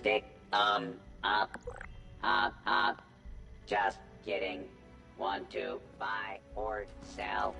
Stick thumb up. Hop, hop. Just kidding. 1, 2, buy or sell.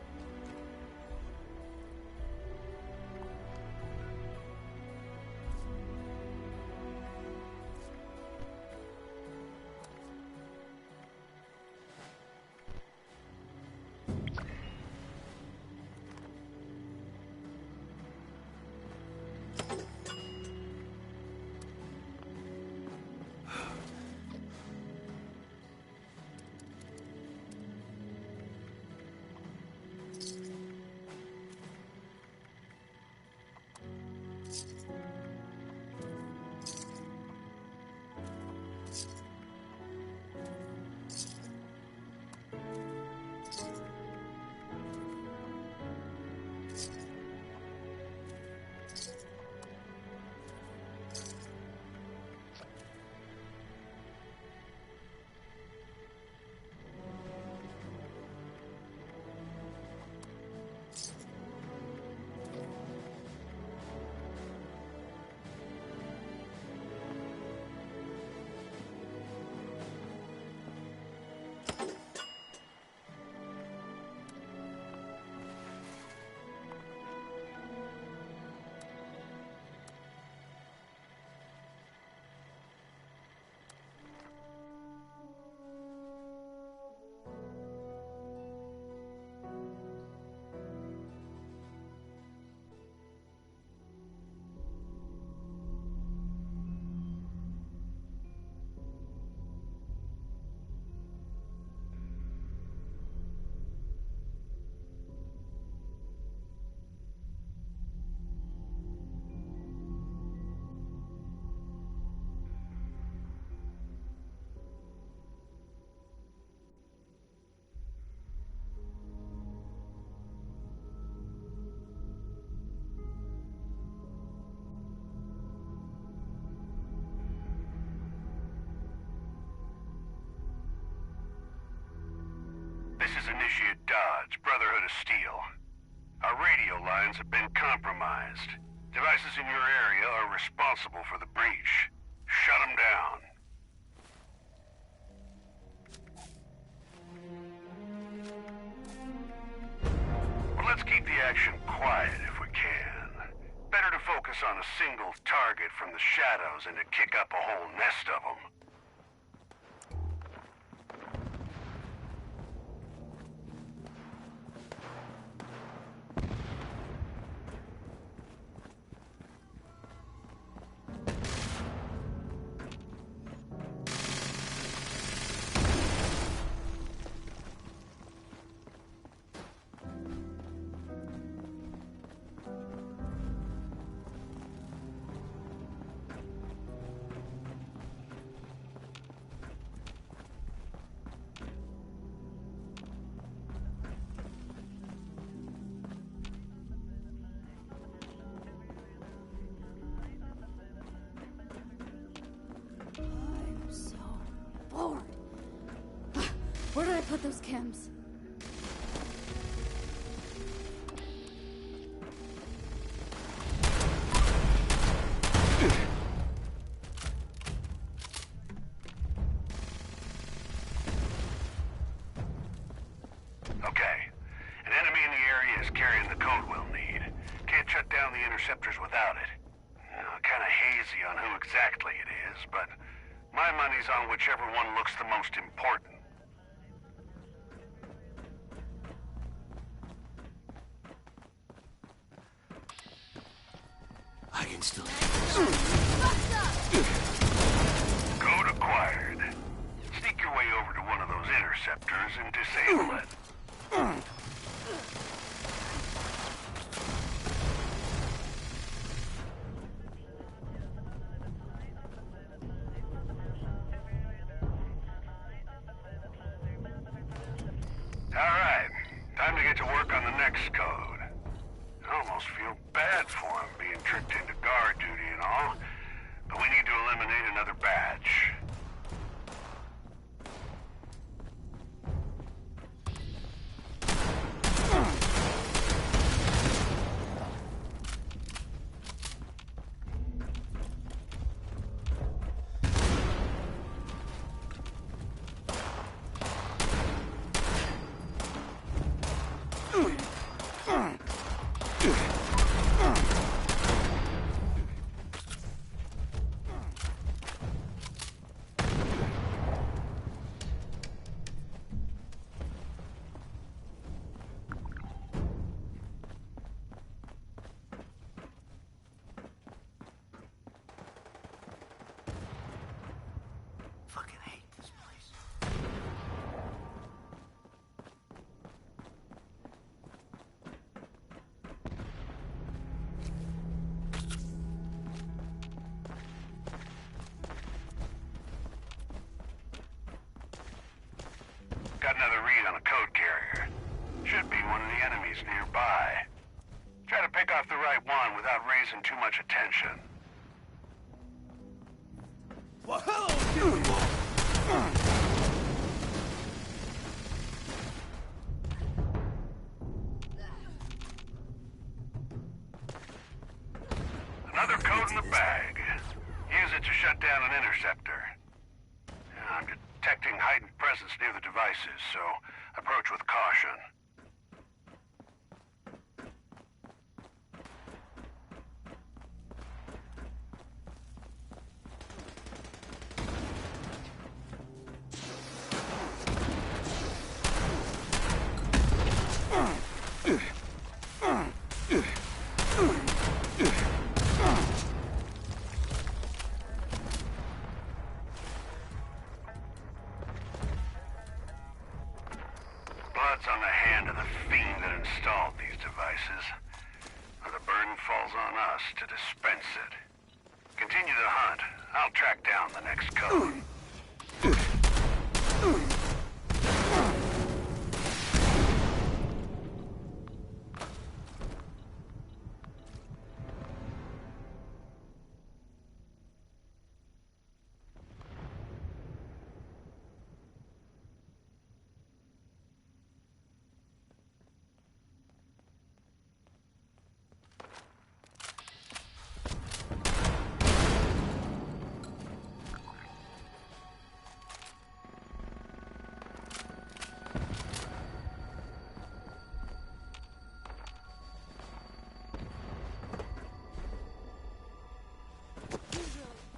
This is Initiate Dodge, Brotherhood of Steel. Our radio lines have been compromised. Devices in your area are responsible for the breach. Shut them down. Well, let's keep the action quiet if we can. Better to focus on a single target from the shadows than to kick up a whole nest of them. Where did I put those chems? Okay. An enemy in the area is carrying the code we'll need. Can't shut down the interceptors without it. Kind of hazy on who exactly it is, but my money's on whichever one looks the most important. I can still... Code acquired. Sneak your way over to one of those interceptors and disable it. Alright, time to get to work on the next code. I almost feel bad for him being tricked into guard duty and all, but we need to eliminate another batch. got another read on a code carrier. Should be one of the enemies nearby. Try to pick off the right one without raising too much attention. Well, hello, Another code in the bag. Use it to shut down an interceptor. I'm detecting heightened presence near the devices, so approach with caution. Blood's on the hand of the fiend that installed these devices. Now the burden falls on us to dispense it. Continue the hunt. I'll track down the next code.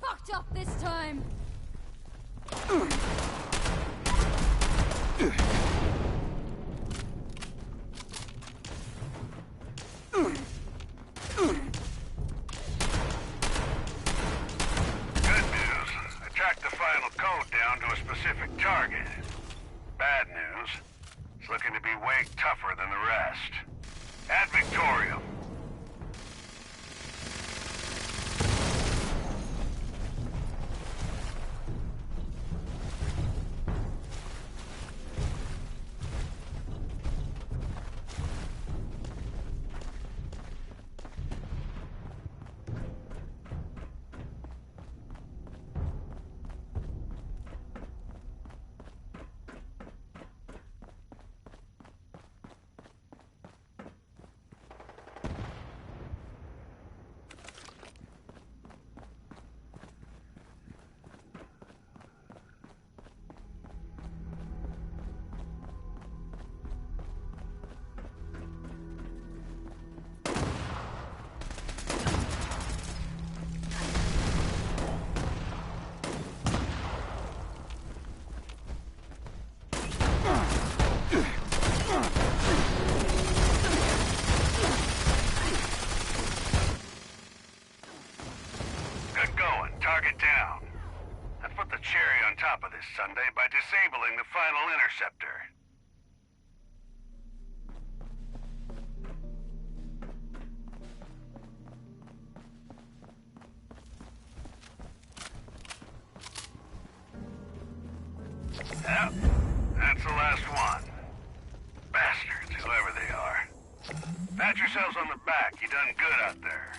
Fucked up this time! Good news. I tracked the final code down to a specific target. Bad news. It's looking to be way tougher than the rest. Ad Victorium. Good going. Target down. I put the cherry on top of this sundae by disabling the final interceptor. Yep, that's the last one. Bastards, whoever they are. Pat yourselves on the back. You done good out there.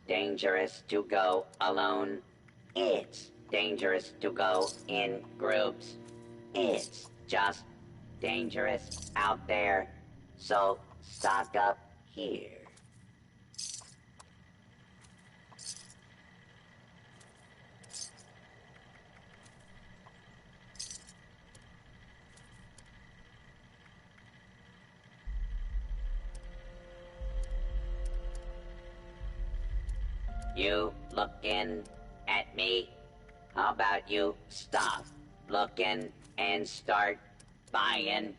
dangerous to go alone. It's dangerous to go in groups. It's just dangerous out there. So stock up here. You looking at me? How about you stop looking and start buying?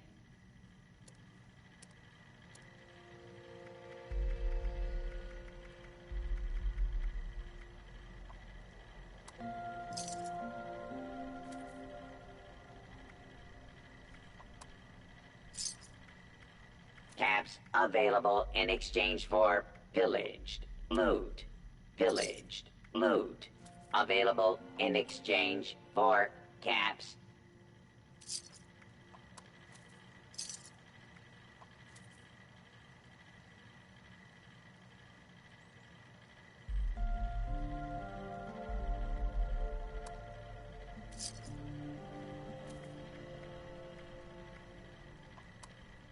Caps available in exchange for pillaged loot. Pillaged loot. Available in exchange for caps.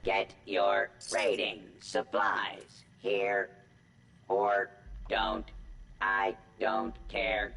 Get your raiding supplies here or don't. I don't care.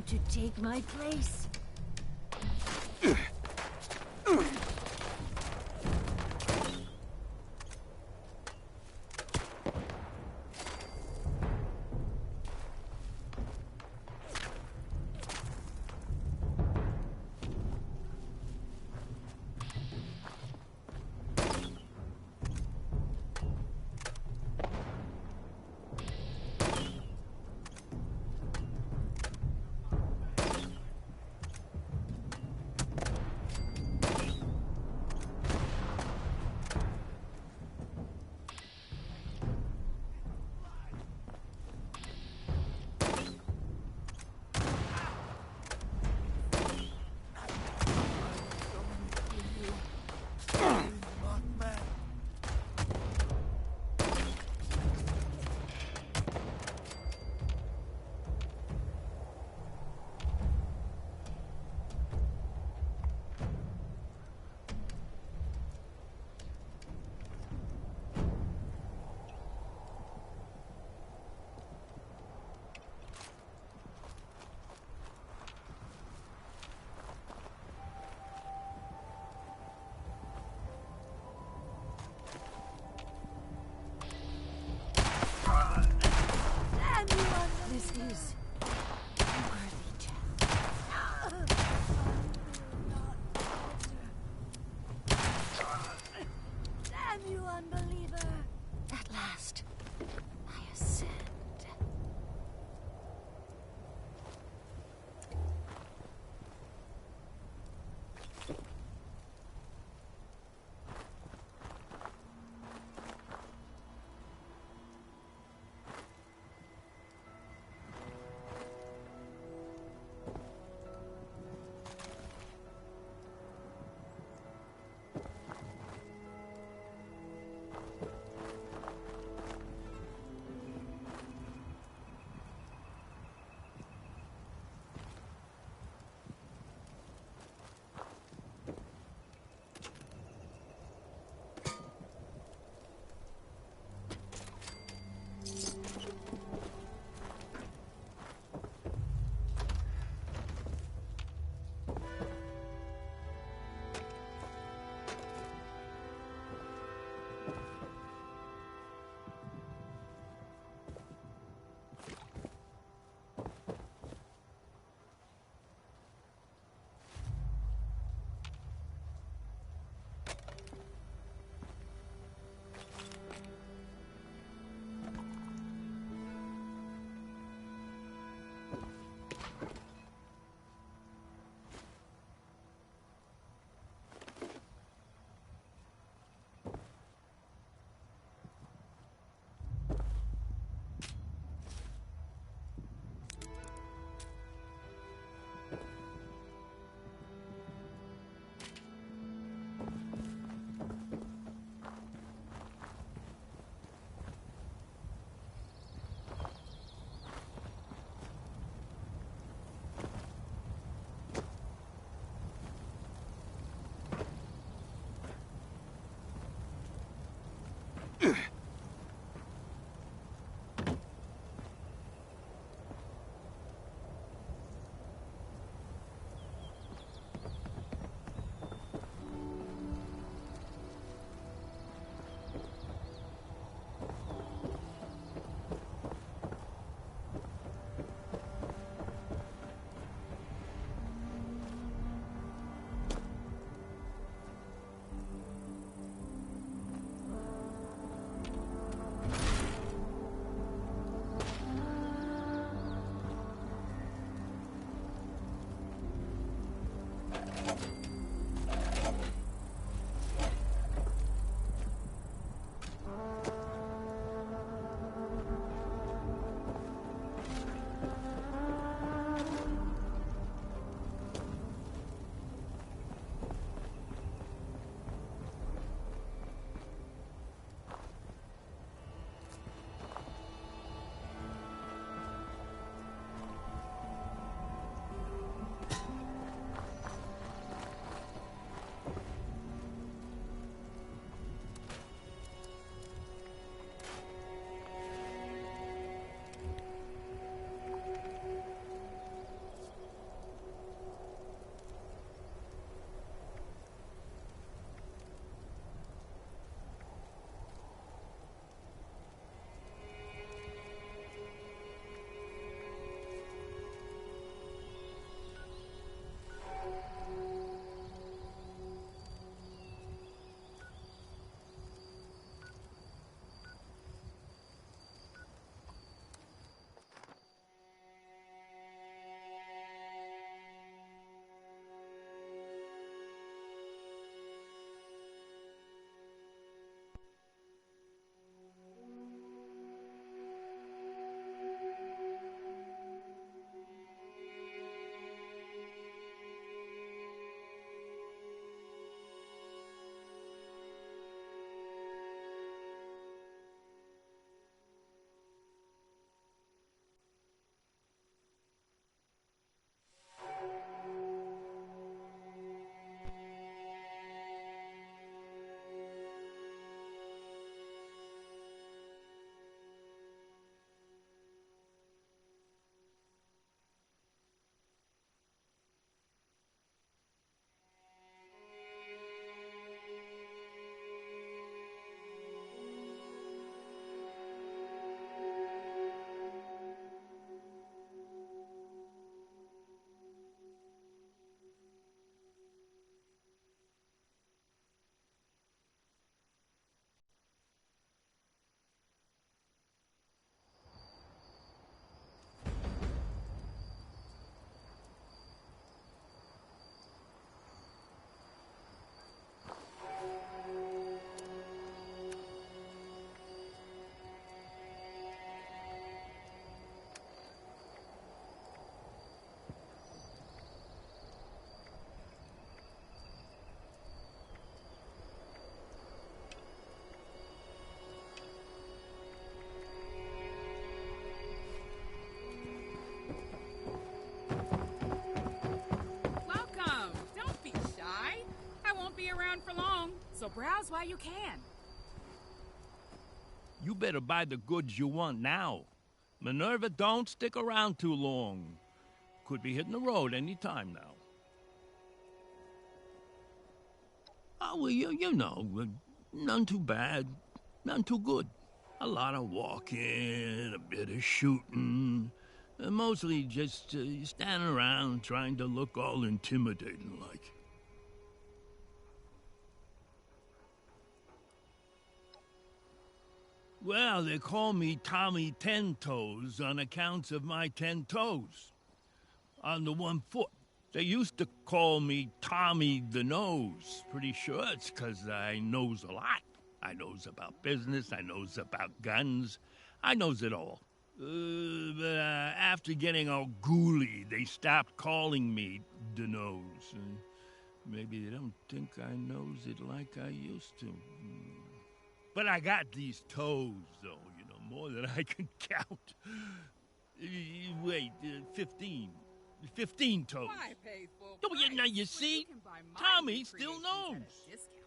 come to take my place? around for long, so browse while you can. You better buy the goods you want now. Minerva don't stick around too long. Could be hitting the road any time now. Oh, well, you know, none too bad, none too good. A lot of walking, a bit of shooting. Mostly just standing around trying to look all intimidating like. Well, they call me Tommy Ten Toes on accounts of my 10 toes on the one foot. They used to call me Tommy the Nose. Pretty sure it's 'cause I knows a lot. I knows about business, I knows about guns, I knows it all. But after getting all ghouly, they stopped calling me the Nose. Maybe they don't think I knows it like I used to. But I got these toes, though, you know, more than I can count. Wait, 15. 15 toes. Why pay full Oh, price now you when see, can buy my Tommy still creations at a knows. discount?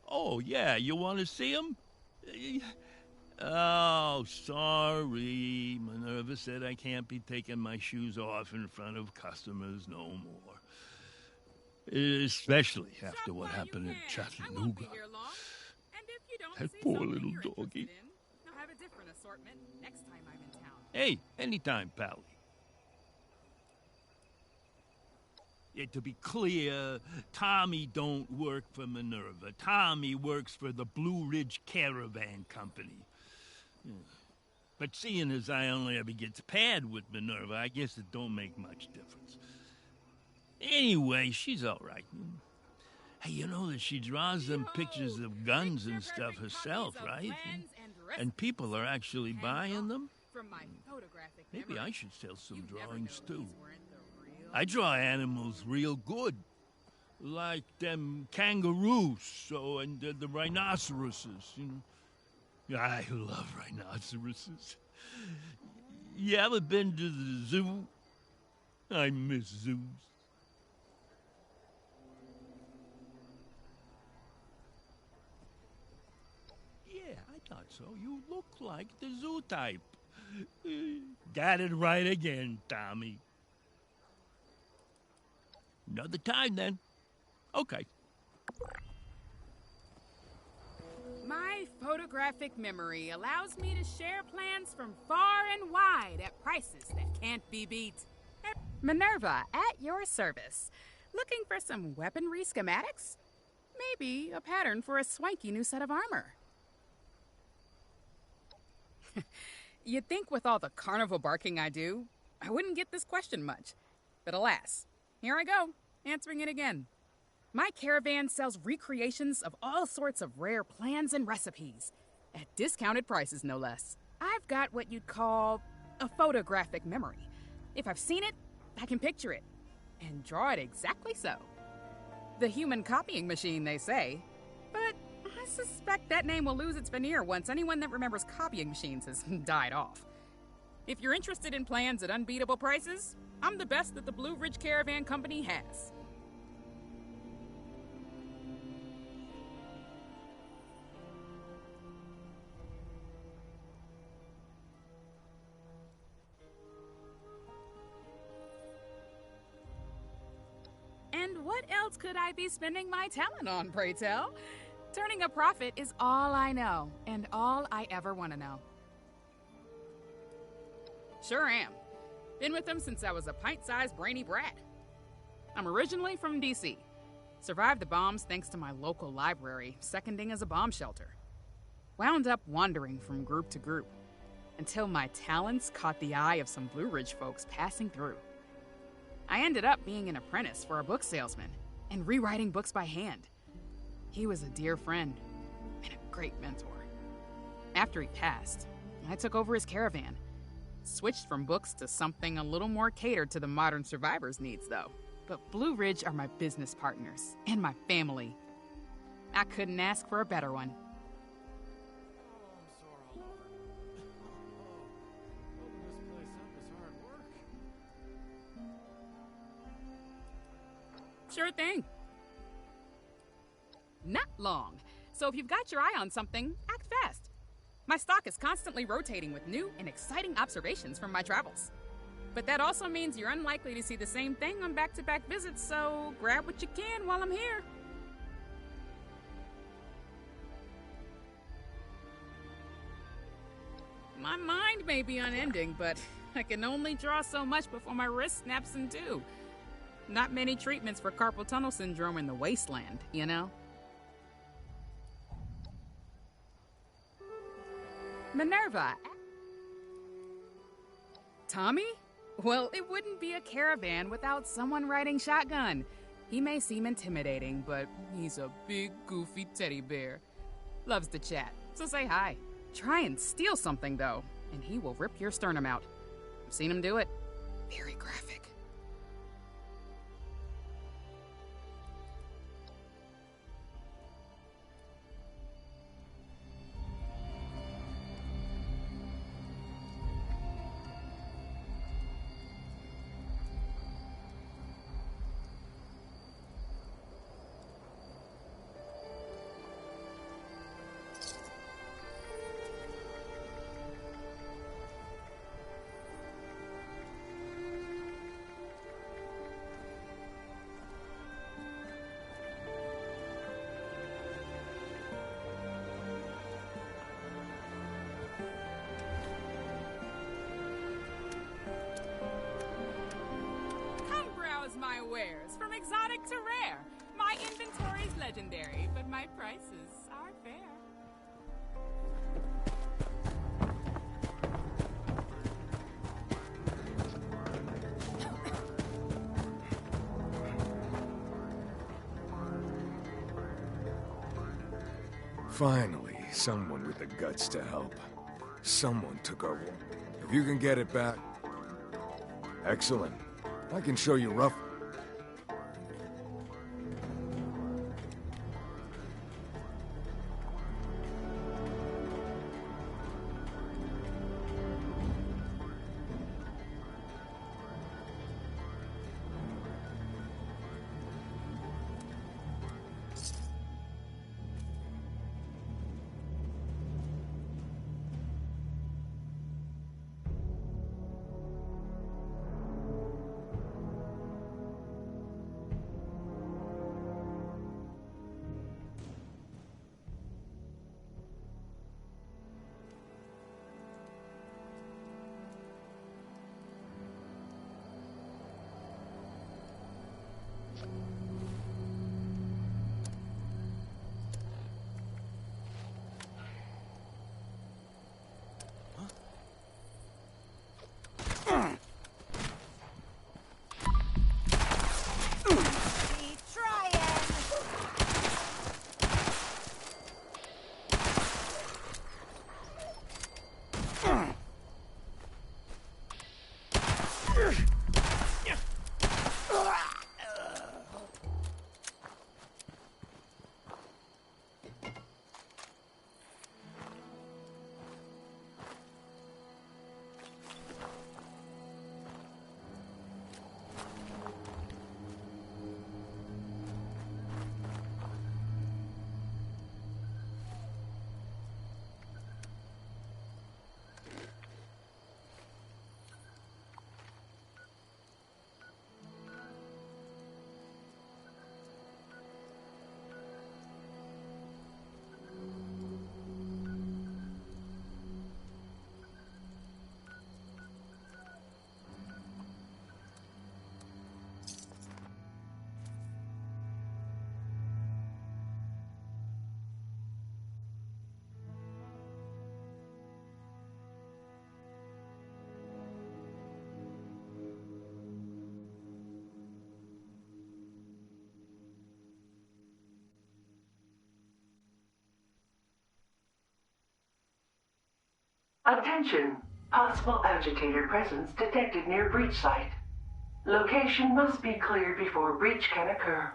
Oh, yeah, you want to see him? Oh, sorry. Minerva said I can't be taking my shoes off in front of customers no more. Especially after Shop what while you happened in can. I won't Chattanooga. be here long. And if you don't That see poor something little you're doggy. interested in, I'll have a different assortment next time I'm in town. Hey, anytime, Pally. Yeah, to be clear, Tommy don't work for Minerva. Tommy works for the Blue Ridge Caravan Company. But seeing as I only ever gets paired with Minerva, I guess it don't make much difference. Anyway, she's all right. Hey, you know that she draws them pictures of guns and stuff herself, right? And people are actually buying them? From my photographic Maybe memory, I should sell some you'd never drawings, know too. these weren't the real I draw animals real good. Like them kangaroos, so, and the rhinoceroses, you know. I love rhinoceroses. You ever been to the zoo? I miss zoos. Yeah, I thought so. You look like the zoo type. Got it right again, Tommy. Another time, then. Okay. My photographic memory allows me to share plans from far and wide at prices that can't be beat. Minerva, at your service. Looking for some weaponry schematics? Maybe a pattern for a swanky new set of armor. You'd think with all the carnival barking I do, I wouldn't get this question much. But alas, here I go, answering it again. My caravan sells recreations of all sorts of rare plans and recipes, at discounted prices no less. I've got what you'd call a photographic memory. If I've seen it, I can picture it, and draw it exactly so. The human copying machine, they say, but I suspect that name will lose its veneer once anyone that remembers copying machines has died off. If you're interested in plans at unbeatable prices, I'm the best that the Blue Ridge Caravan Company has. And what else could I be spending my talent on, pray tell? Turning a profit is all I know, and all I ever want to know. Sure am. Been with them since I was a pint-sized brainy brat. I'm originally from D.C. Survived the bombs thanks to my local library, seconding as a bomb shelter. Wound up wandering from group to group, until my talents caught the eye of some Blue Ridge folks passing through. I ended up being an apprentice for a book salesman and rewriting books by hand. He was a dear friend and a great mentor. After he passed, I took over his caravan. Switched from books to something a little more catered to the modern survivor's needs, though. But Blue Ridge are my business partners and my family. I couldn't ask for a better one. Sure thing. Not long. So if you've got your eye on something, act fast. My stock is constantly rotating with new and exciting observations from my travels. But that also means you're unlikely to see the same thing on back-to-back visits, so grab what you can while I'm here. My mind may be unending, but I can only draw so much before my wrist snaps in two. Not many treatments for carpal tunnel syndrome in the wasteland, you know? Minerva. Tommy? Well, it wouldn't be a caravan without someone riding shotgun. He may seem intimidating, but he's a big, goofy teddy bear. Loves to chat, so say hi. Try and steal something, though, and he will rip your sternum out. I've seen him do it. Very graphic. My wares, from exotic to rare. My inventory's legendary, but my prices are fair. Finally, someone with the guts to help. Someone took our... If you can get it back... Excellent. I can show you rough... Attention! Possible agitator presence detected near breach site. Location must be cleared before breach can occur.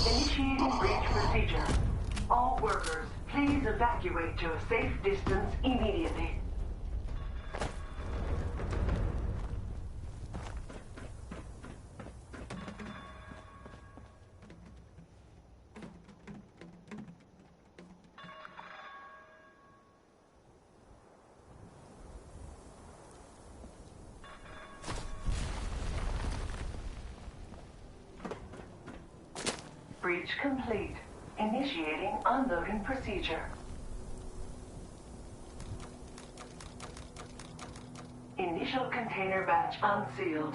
Initiating breach procedure. All workers, please evacuate to a safe distance immediately. Breach complete. Initiating unloading procedure. Initial container batch unsealed.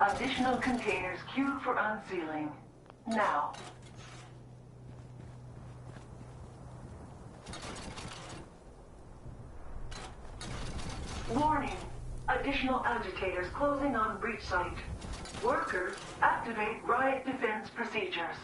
Additional containers queued for unsealing. Now. Warning. Additional agitators closing on breach site. Workers, activate riot defense procedures.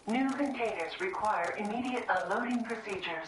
New containers require immediate unloading procedures.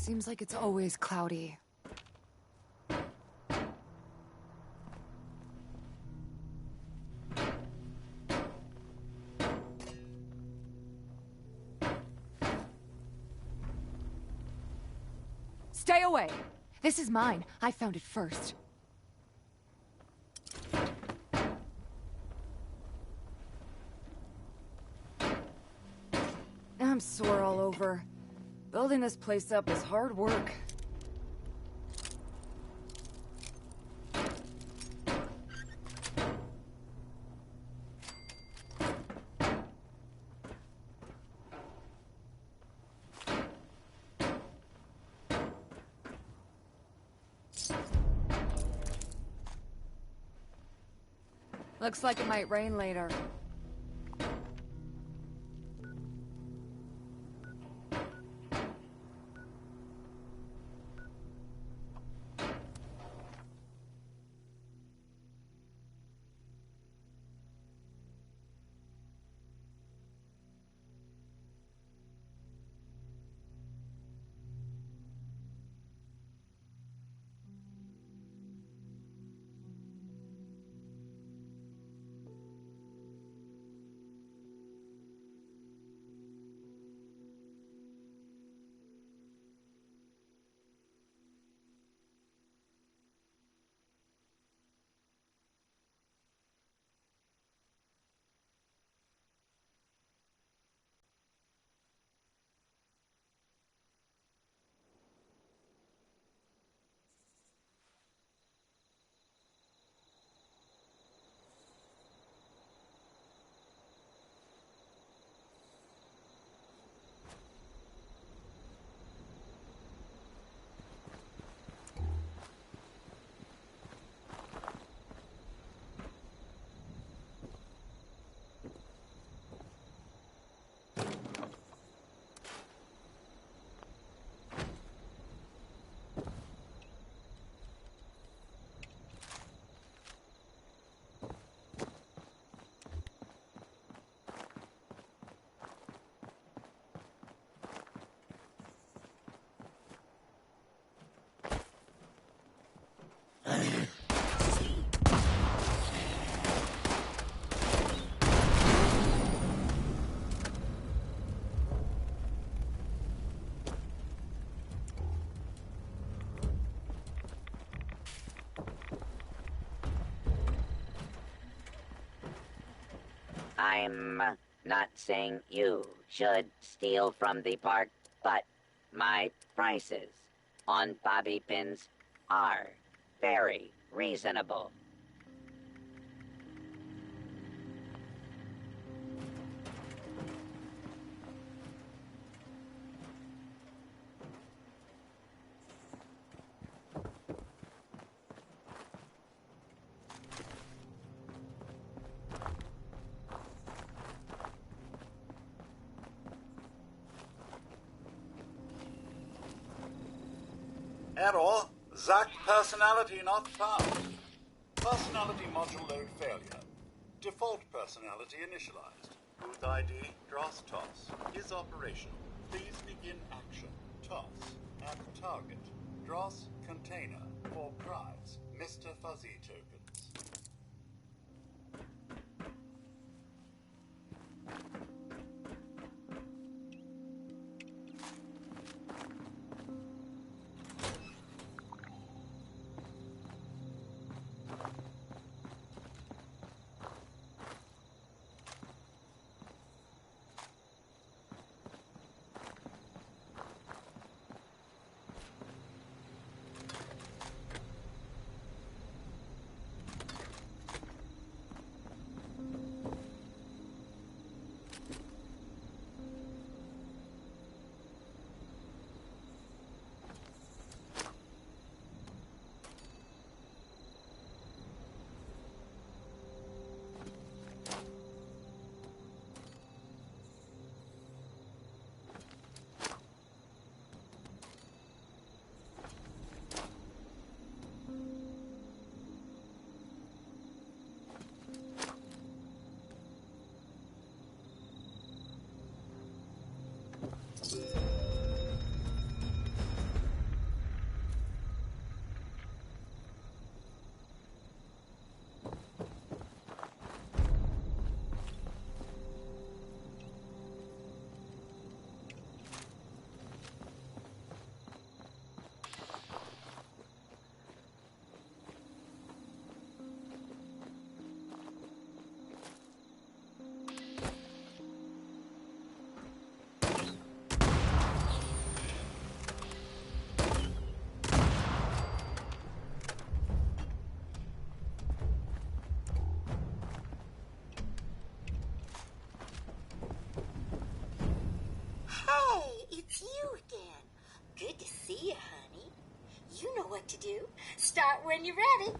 Seems like it's always cloudy. Stay away! This is mine. I found it first. I'm sore all over. Building this place up is hard work. Looks like it might rain later. I'm not saying you should steal from the park, but my prices on bobby pins are very reasonable. Error, Zack personality not found. Personality module load failure. Default personality initialized. Booth ID, Dross Toss. Is operational. Please begin action. Toss. At target. Dross container. For prize. Mr. Fuzzy tokens. it's you again. Good to see you, honey. You know what to do. Start when you're ready.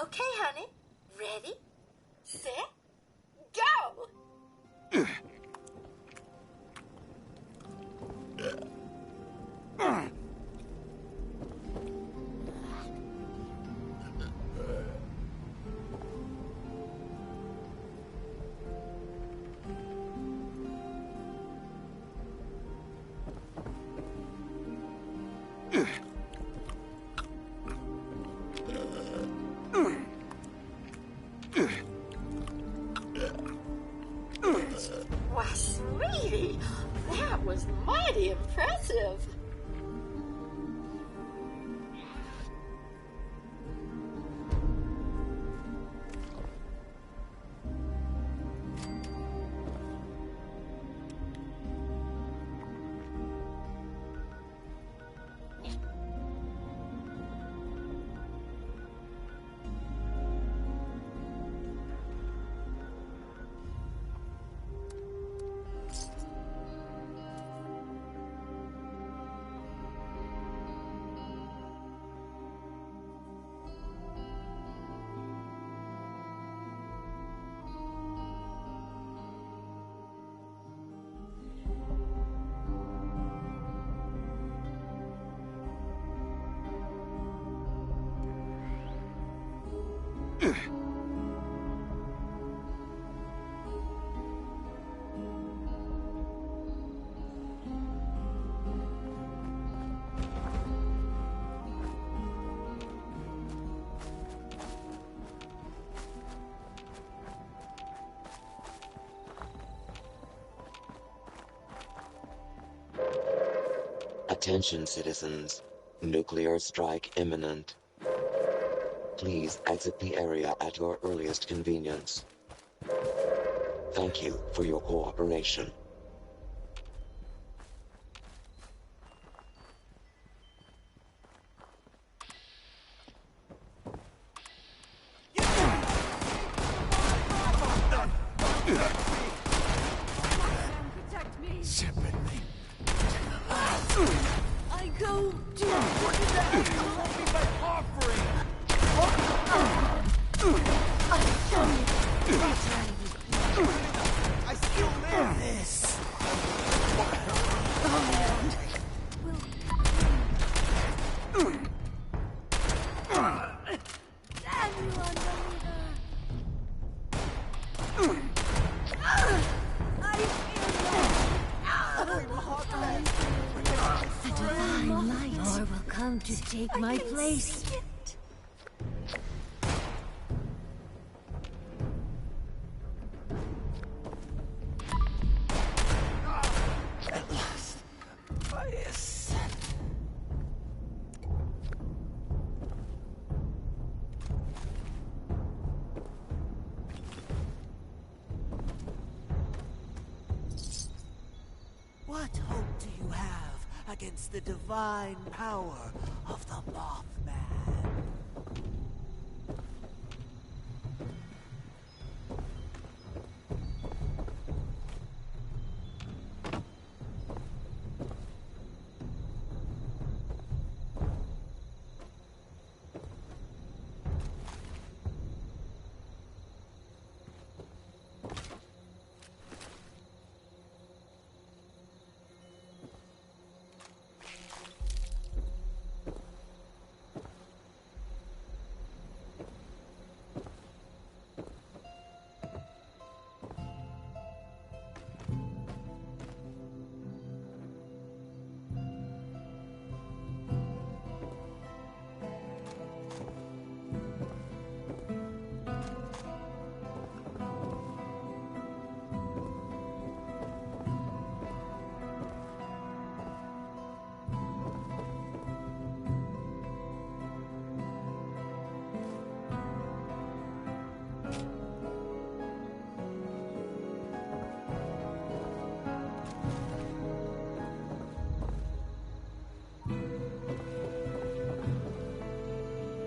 Okay, honey. Ready, set, go! Why, sweetie, that was mighty impressive. Attention, citizens. Nuclear strike imminent. Please exit the area at your earliest convenience. Thank you for your cooperation. Protect me! Sympathy. I go to that! I still live this. The divine light will come to take my place. At last, by a scent. What hope do you have against the divine power of the Mothman?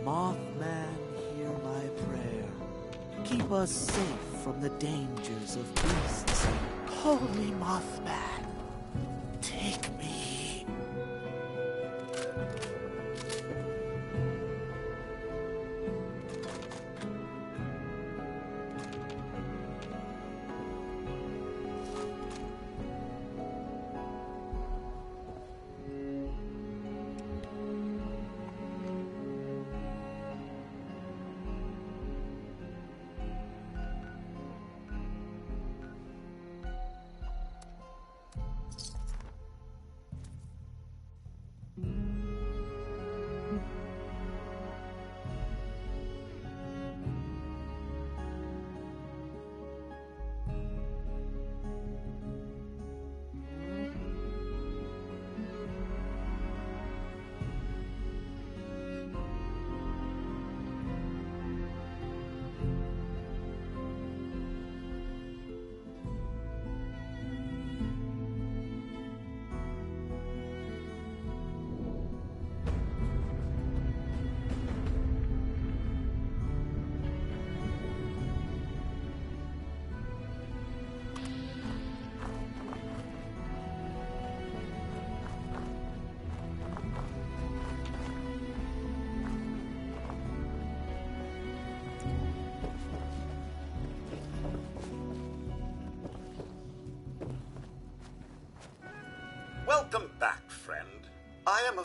Mothman, hear my prayer. Keep us safe from the dangers of beasts. Holy Mothman, take me. Welcome back, friend. I am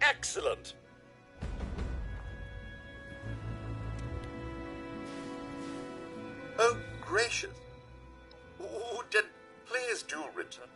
Excellent! Oh, gracious. Then please do return.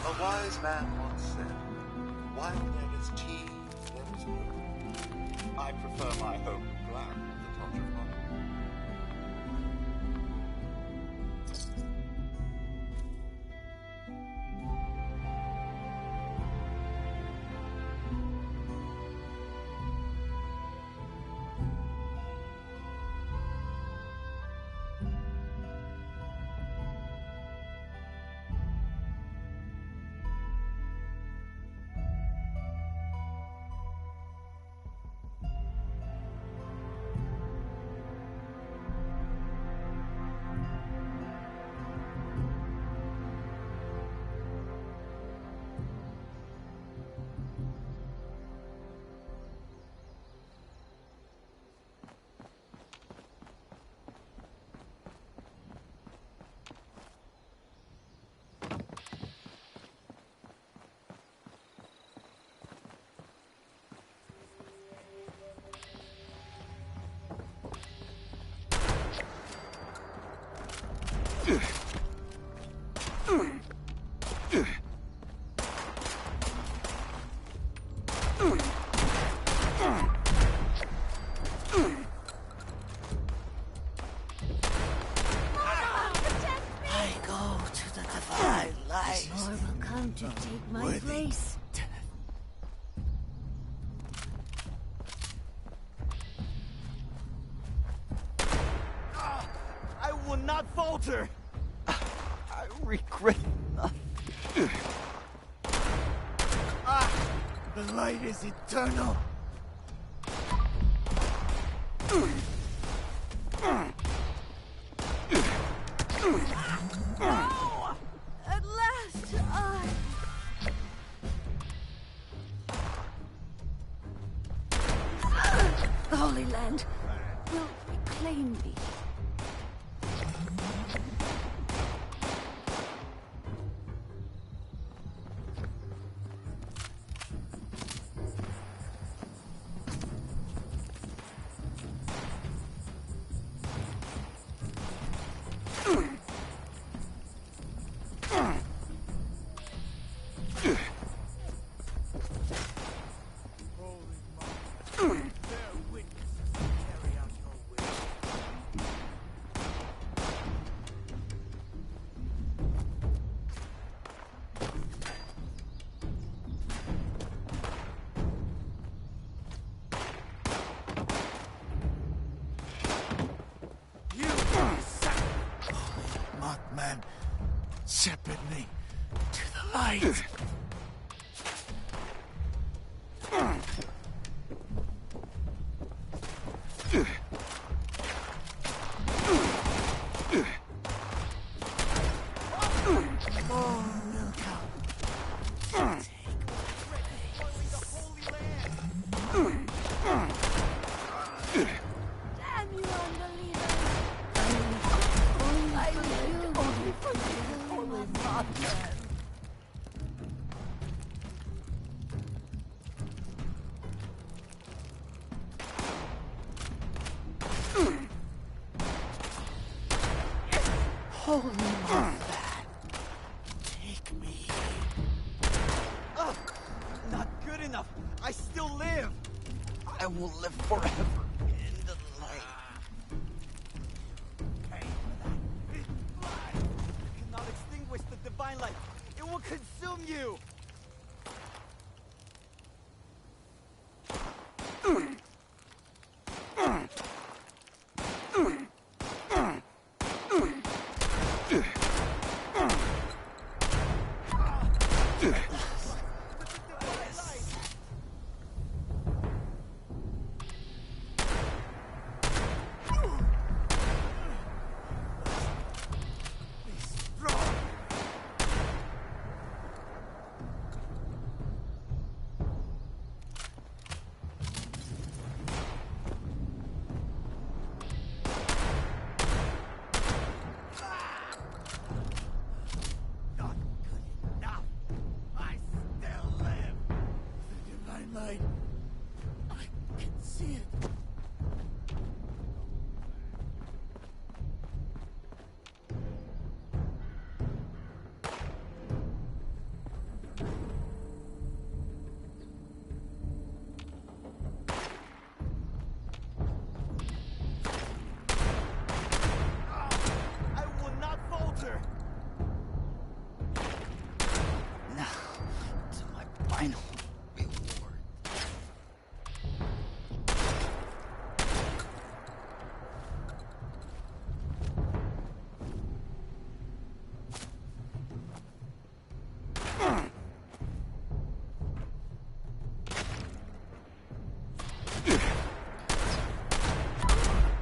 A wise man once said, while there is tea, there is hope. I prefer my hope black with a touch of honey. To take my place. I will not falter. I regret nothing. The light is eternal. At last, the Holy Land will reclaim me. man. Shepherd me to the light. Holy Mothman, take me. Ugh, not good enough. I still live. I will live forever in the light. Pay for that. Light cannot extinguish the divine light. It will consume you.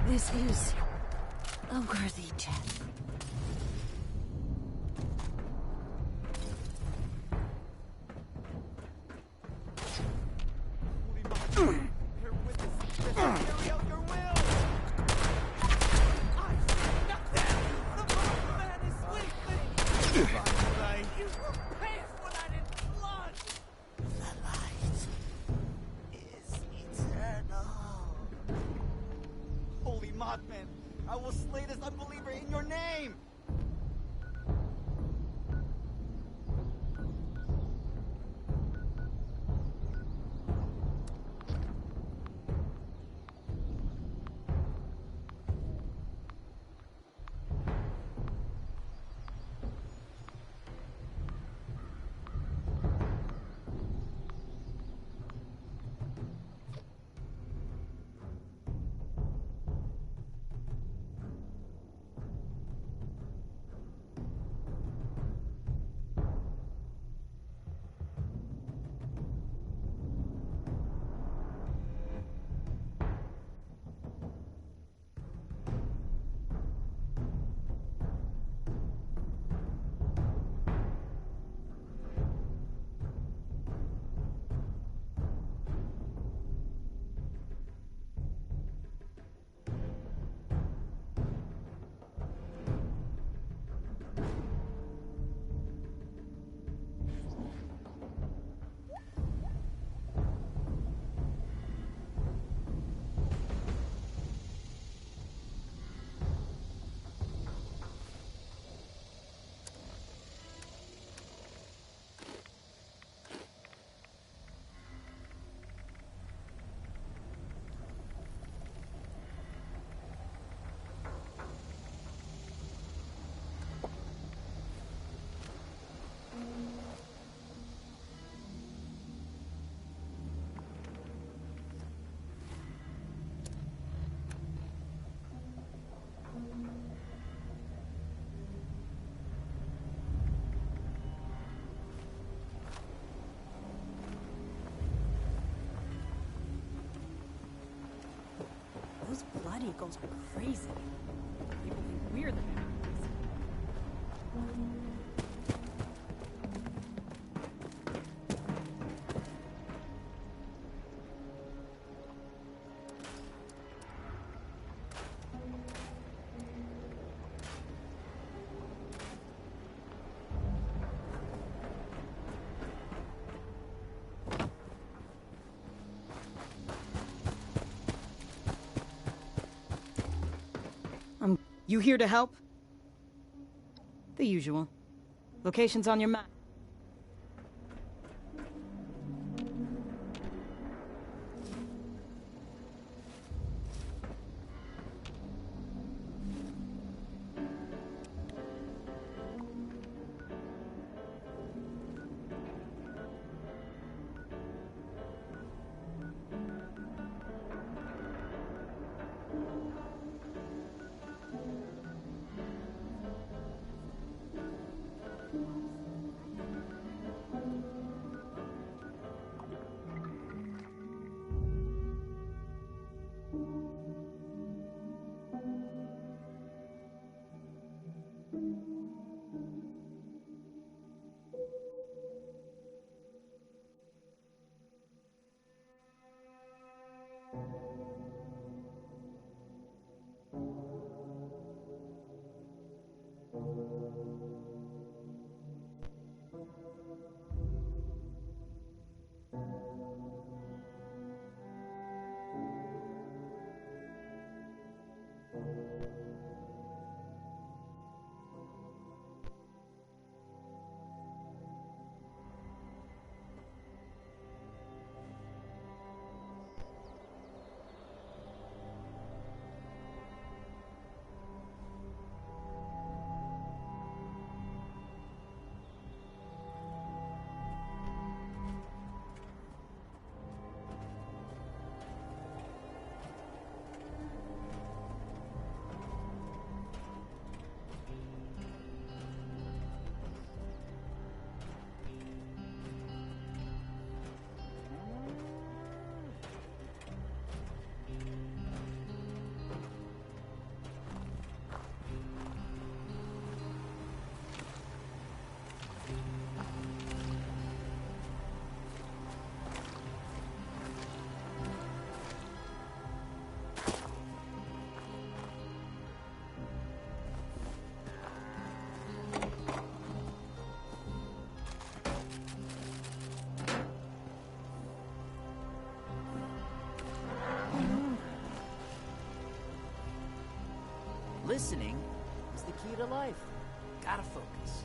This is a worthy death. Mothman, I will slay this unbeliever in your name! Those blood eagles are crazy. People think we're the bad ones. You here to help? The usual. Location's on your map. Listening is the key to life. Gotta focus.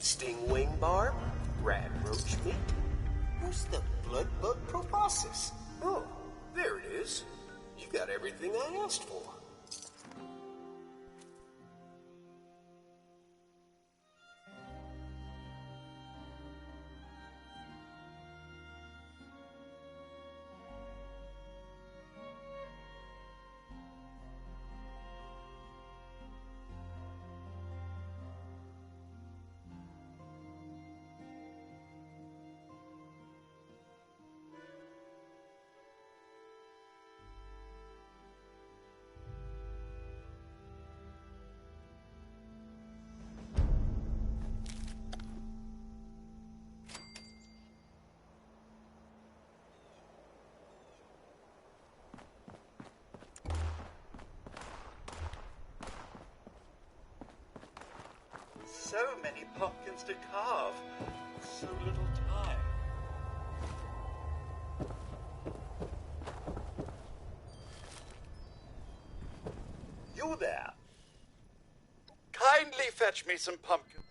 Stingwing barb? Rat roach meat? Where's the blood bug proboscis? Oh, there it is. You got everything I asked for. So many pumpkins to carve. So little time. You there. Kindly fetch me some pumpkins.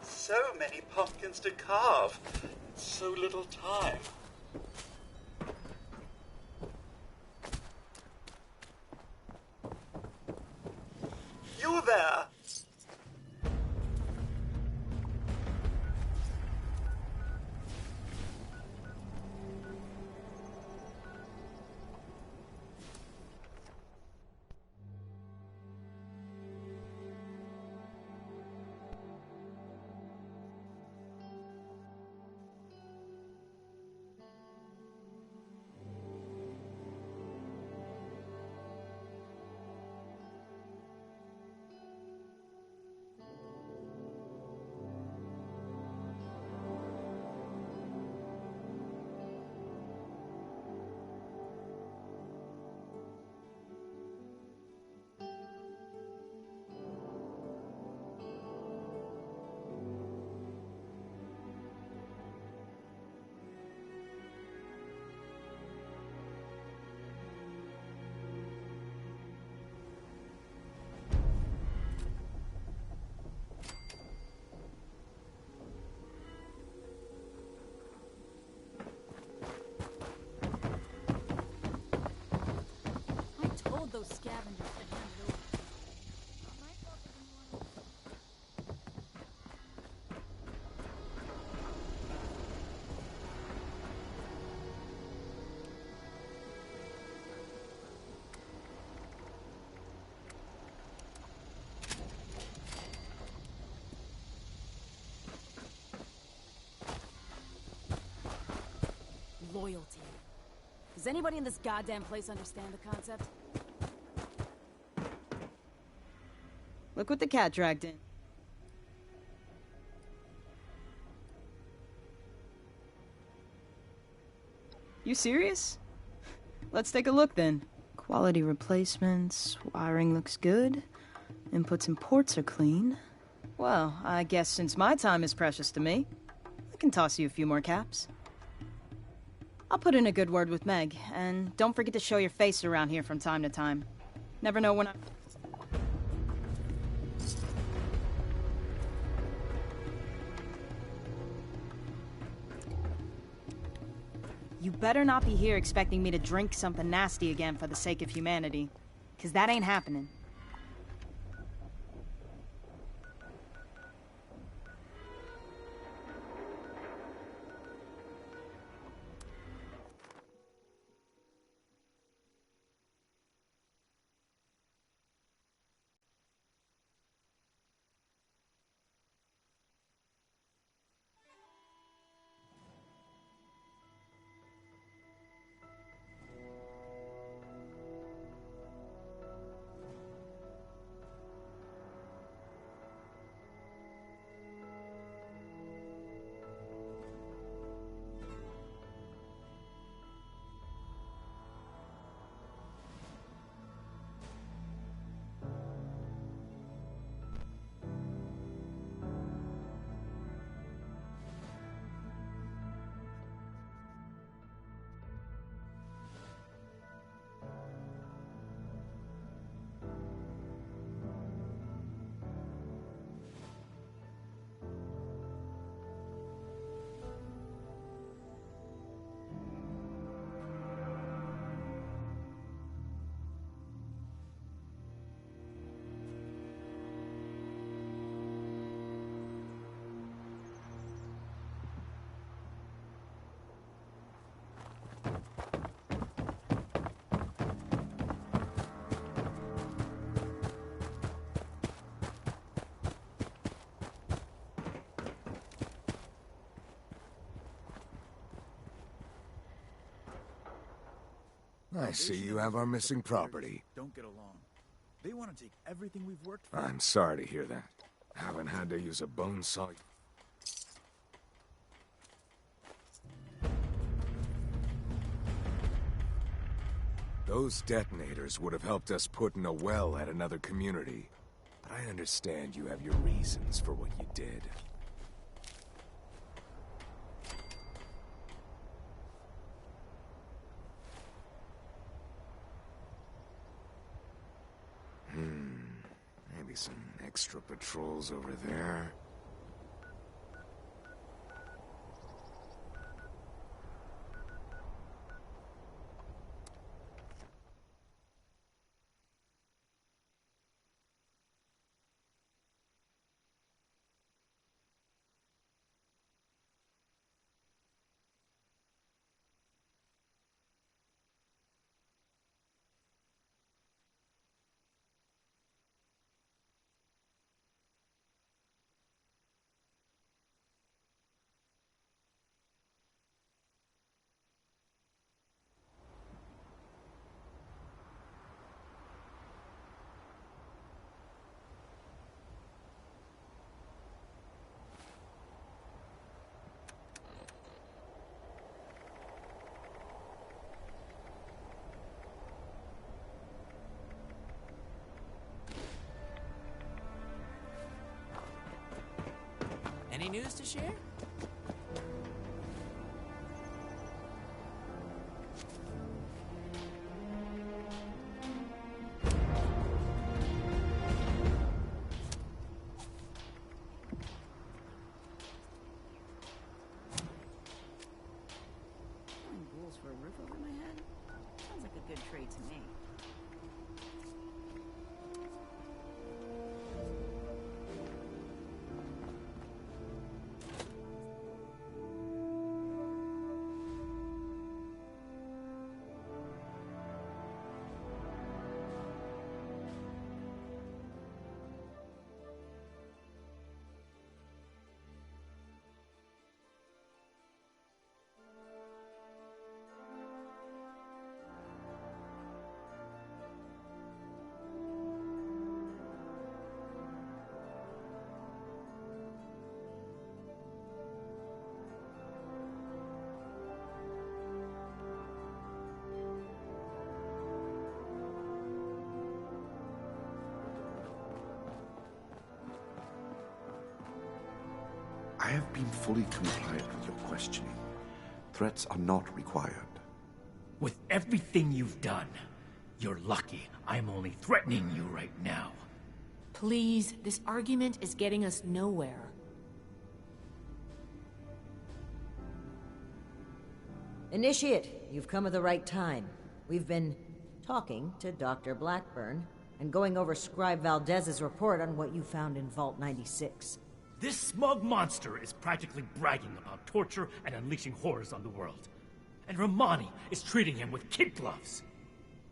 So many pumpkins to carve. So little time. You there. Those scavengers to hand it over. Not my fault they didn't want to. Loyalty. Does anybody in this goddamn place understand the concept? Look what the cat dragged in. You serious? Let's take a look then. Quality replacements, wiring looks good, inputs and ports are clean. Well, I guess since my time is precious to me, I can toss you a few more caps. I'll put in a good word with Meg, and don't forget to show your face around here from time to time. Never know when I'm... You better not be here expecting me to drink something nasty again for the sake of humanity. 'Cause that ain't happening. I see you have our missing property. Don't get along. They want to take everything we've worked for. I'm sorry to hear that. Haven't had to use a bone saw. Those detonators would have helped us put in a well at another community. But I understand you have your reasons for what you did. Maybe some extra patrols over there. Any news to share? Ghouls for a roof over my head? Sounds like a good trade to me. I have been fully compliant with your questioning. Threats are not required. With everything you've done, you're lucky I'm only threatening you right now. Please, this argument is getting us nowhere. Initiate, you've come at the right time. We've been talking to Dr. Blackburn and going over Scribe Valdez's report on what you found in Vault 96. This smug monster is practically bragging about torture and unleashing horrors on the world. And Romani is treating him with kid gloves.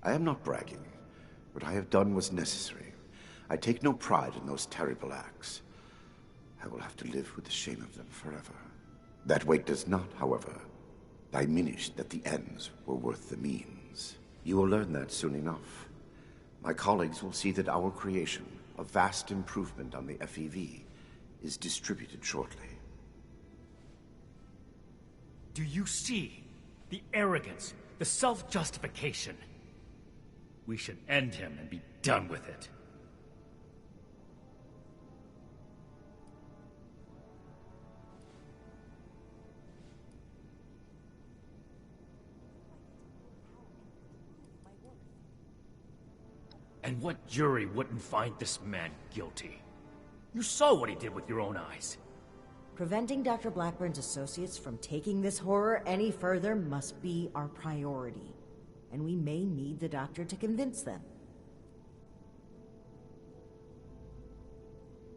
I am not bragging. What I have done was necessary. I take no pride in those terrible acts. I will have to live with the shame of them forever. That weight does not, however, diminish that the ends were worth the means. You will learn that soon enough. My colleagues will see that our creation, a vast improvement on the FEV, is distributed shortly. Do you see the arrogance, the self-justification? We should end him and be done with it. And what jury wouldn't find this man guilty? You saw what he did with your own eyes. Preventing Dr. Blackburn's associates from taking this horror any further must be our priority. And we may need the doctor to convince them.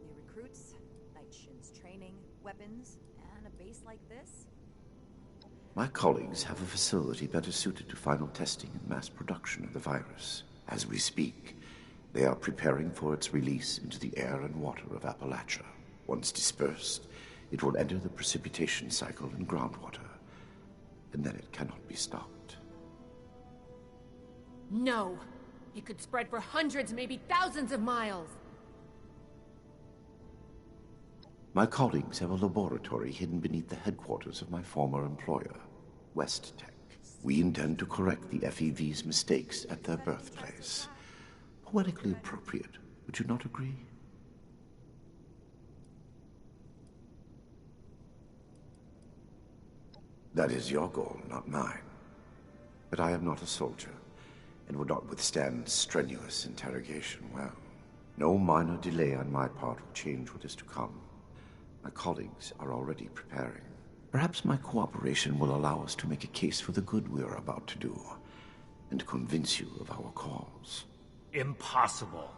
New recruits, night shins training, weapons, and a base like this? My colleagues have a facility better suited to final testing and mass production of the virus. As we speak, they are preparing for its release into the air and water of Appalachia. Once dispersed, it will enter the precipitation cycle in groundwater, and then it cannot be stopped. No. It could spread for hundreds, maybe thousands of miles. My colleagues have a laboratory hidden beneath the headquarters of my former employer, West Tech. We intend to correct the FEV's mistakes at their birthplace. Poetically appropriate, would you not agree? That is your goal, not mine. But I am not a soldier, and would not withstand strenuous interrogation well. No minor delay on my part will change what is to come. My colleagues are already preparing. Perhaps my cooperation will allow us to make a case for the good we are about to do, and convince you of our cause. Impossible.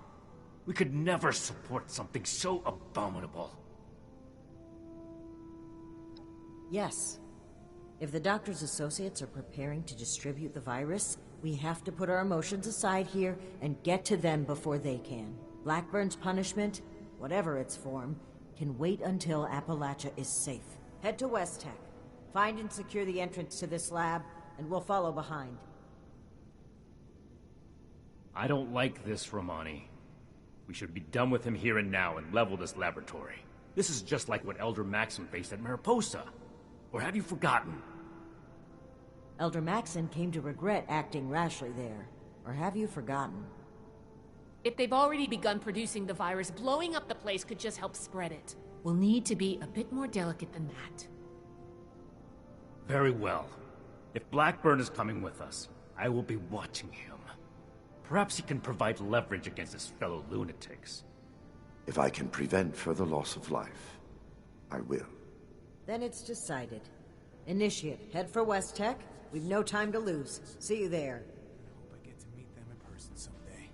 We could never support something so abominable. Yes. If the doctor's associates are preparing to distribute the virus, we have to put our emotions aside here and get to them before they can. Blackburn's punishment, whatever its form, can wait until Appalachia is safe. Head to West Tech. Find and secure the entrance to this lab, and we'll follow behind. I don't like this, Romani. We should be done with him here and now and level this laboratory. This is just like what Elder Maxim faced at Mariposa. Or have you forgotten? Elder Maxim came to regret acting rashly there. Or have you forgotten? If they've already begun producing the virus, blowing up the place could just help spread it. We'll need to be a bit more delicate than that. Very well. If Blackburn is coming with us, I will be watching him. Perhaps he can provide leverage against his fellow lunatics. If I can prevent further loss of life, I will. Then it's decided. Initiate, head for West Tech. We've no time to lose. See you there. I hope I get to meet them in person someday.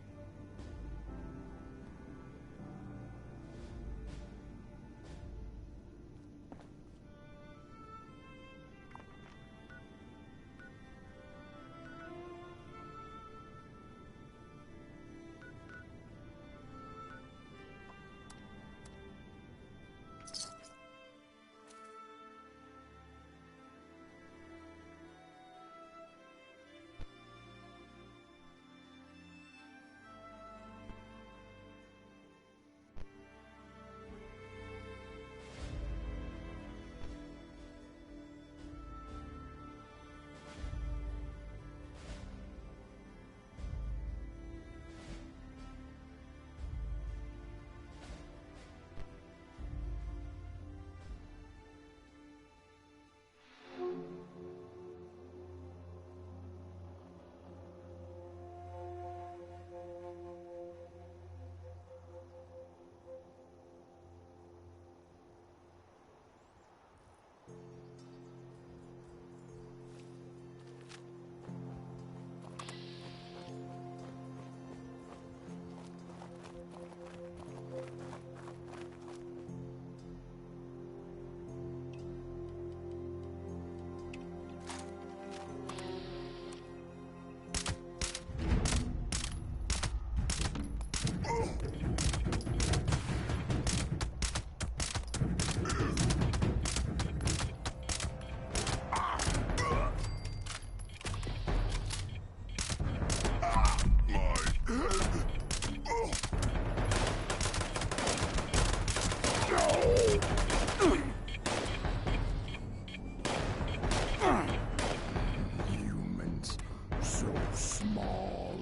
Humans, so small,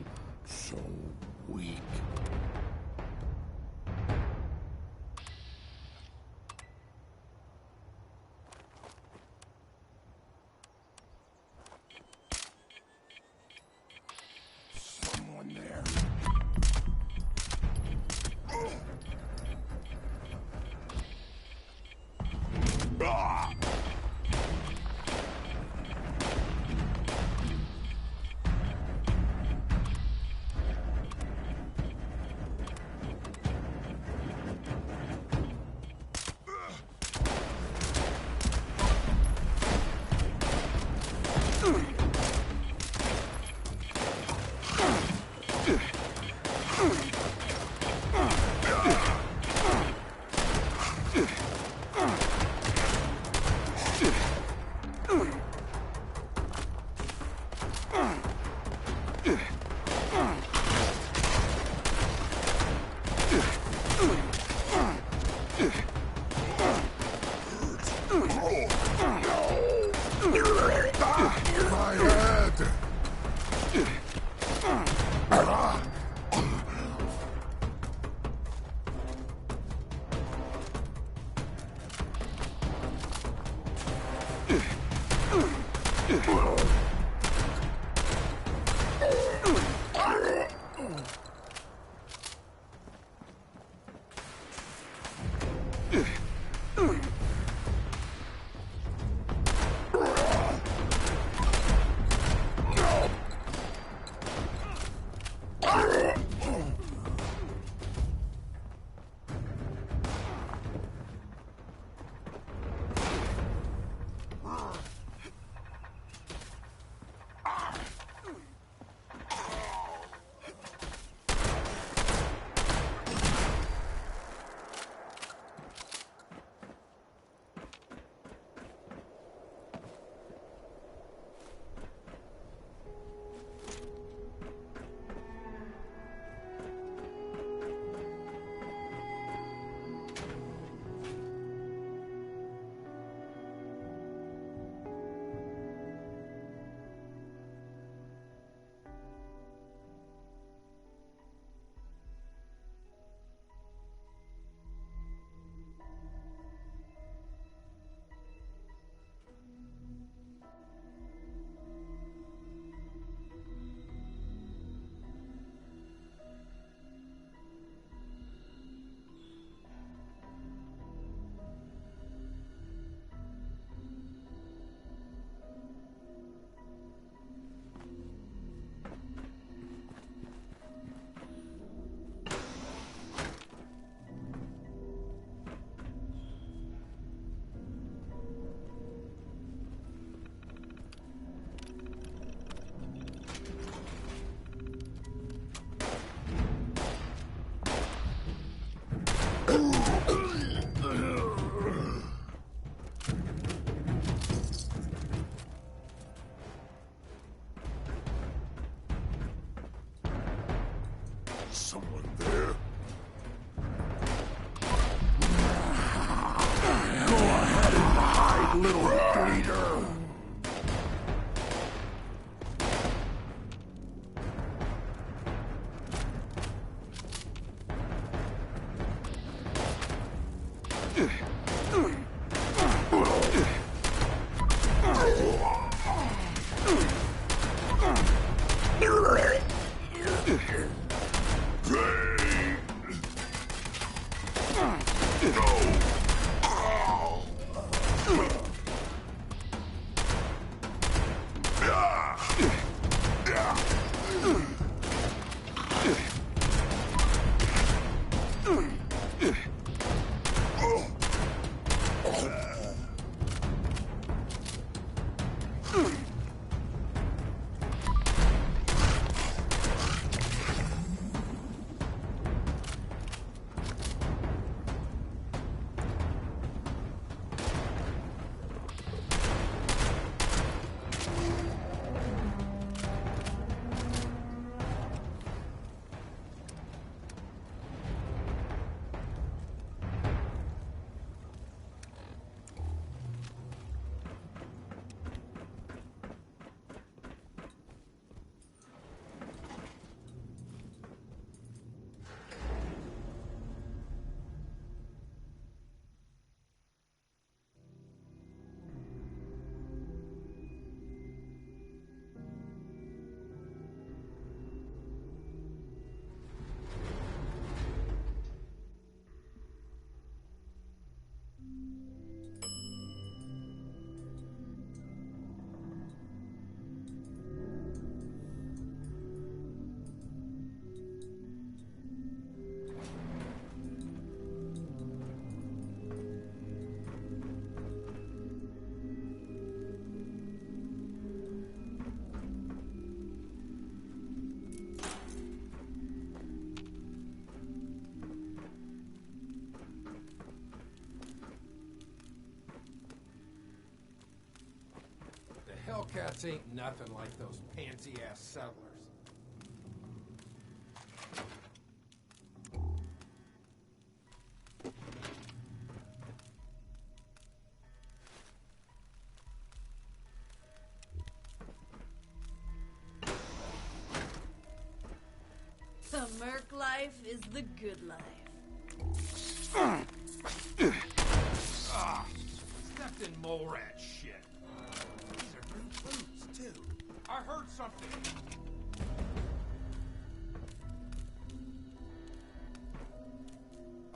so weak. Someone there. Someone there? Go ahead and hide, little bleeder! Hellcats ain't nothing like those pansy-ass settlers. The merc life is the good life. Stepped in mole rat shit. These are very too. I heard something.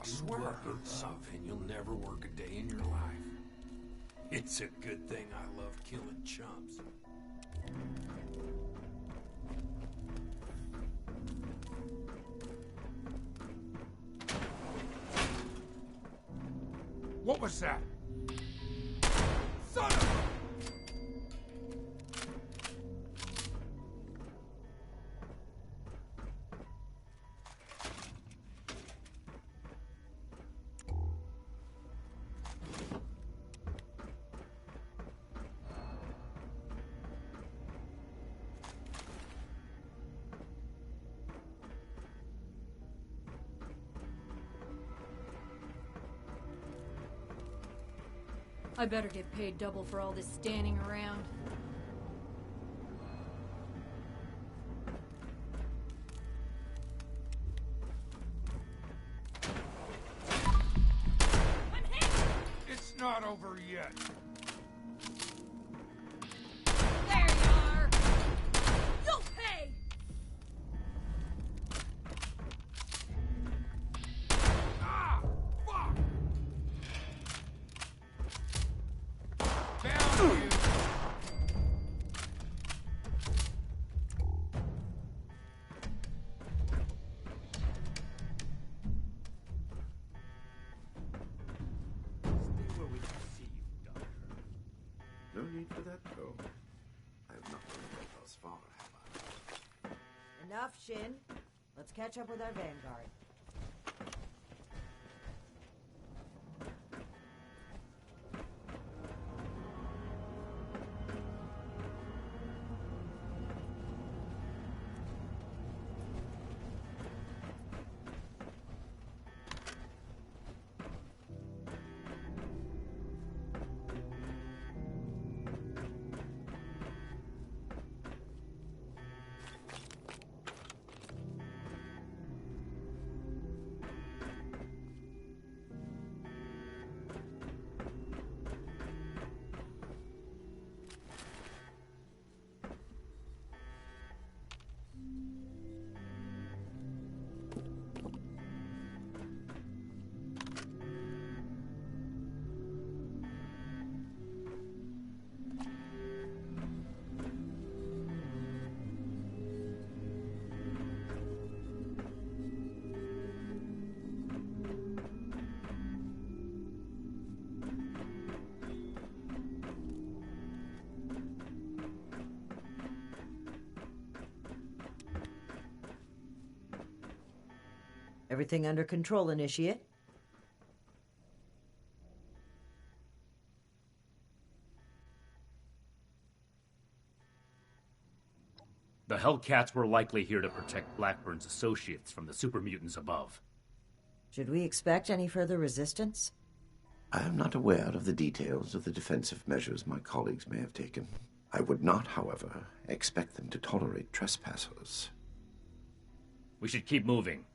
I swear I heard something. You'll never work a day in your life. It's a good thing I love killing chumps. What was that? Son of a... I better get paid double for all this standing around. It's not over yet. There you are! You'll pay! Ah! Fuck! Down you! Stay where we can see you, Doctor. No need for that, though. I have not gone thus far, have I? Enough, Shin. Let's catch up with our vanguard. Everything under control, Initiate? The Hellcats were likely here to protect Blackburn's associates from the super mutants above. Should we expect any further resistance? I am not aware of the details of the defensive measures my colleagues may have taken. I would not, however, expect them to tolerate trespassers. We should keep moving.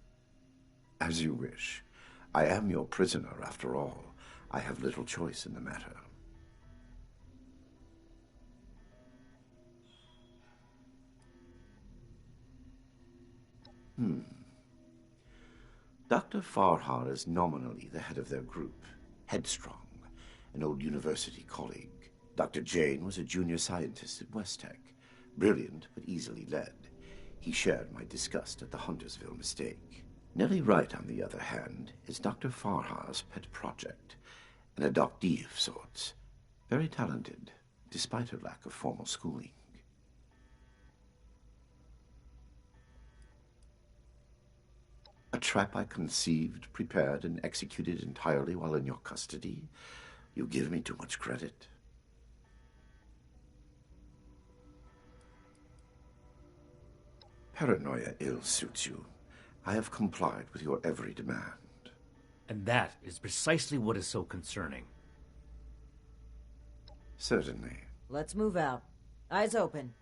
As you wish. I am your prisoner, after all. I have little choice in the matter. Dr. Farhar is nominally the head of their group, Headstrong, an old university colleague. Dr. Jane was a junior scientist at Westtech, brilliant but easily led. He shared my disgust at the Huntersville mistake. Nellie Wright, on the other hand, is Dr. Farhar's pet project, an adoptee of sorts. Very talented, despite her lack of formal schooling. A trap I conceived, prepared, and executed entirely while in your custody? You give me too much credit. Paranoia ill suits you. I have complied with your every demand. And that is precisely what is so concerning. Certainly. Let's move out. Eyes open.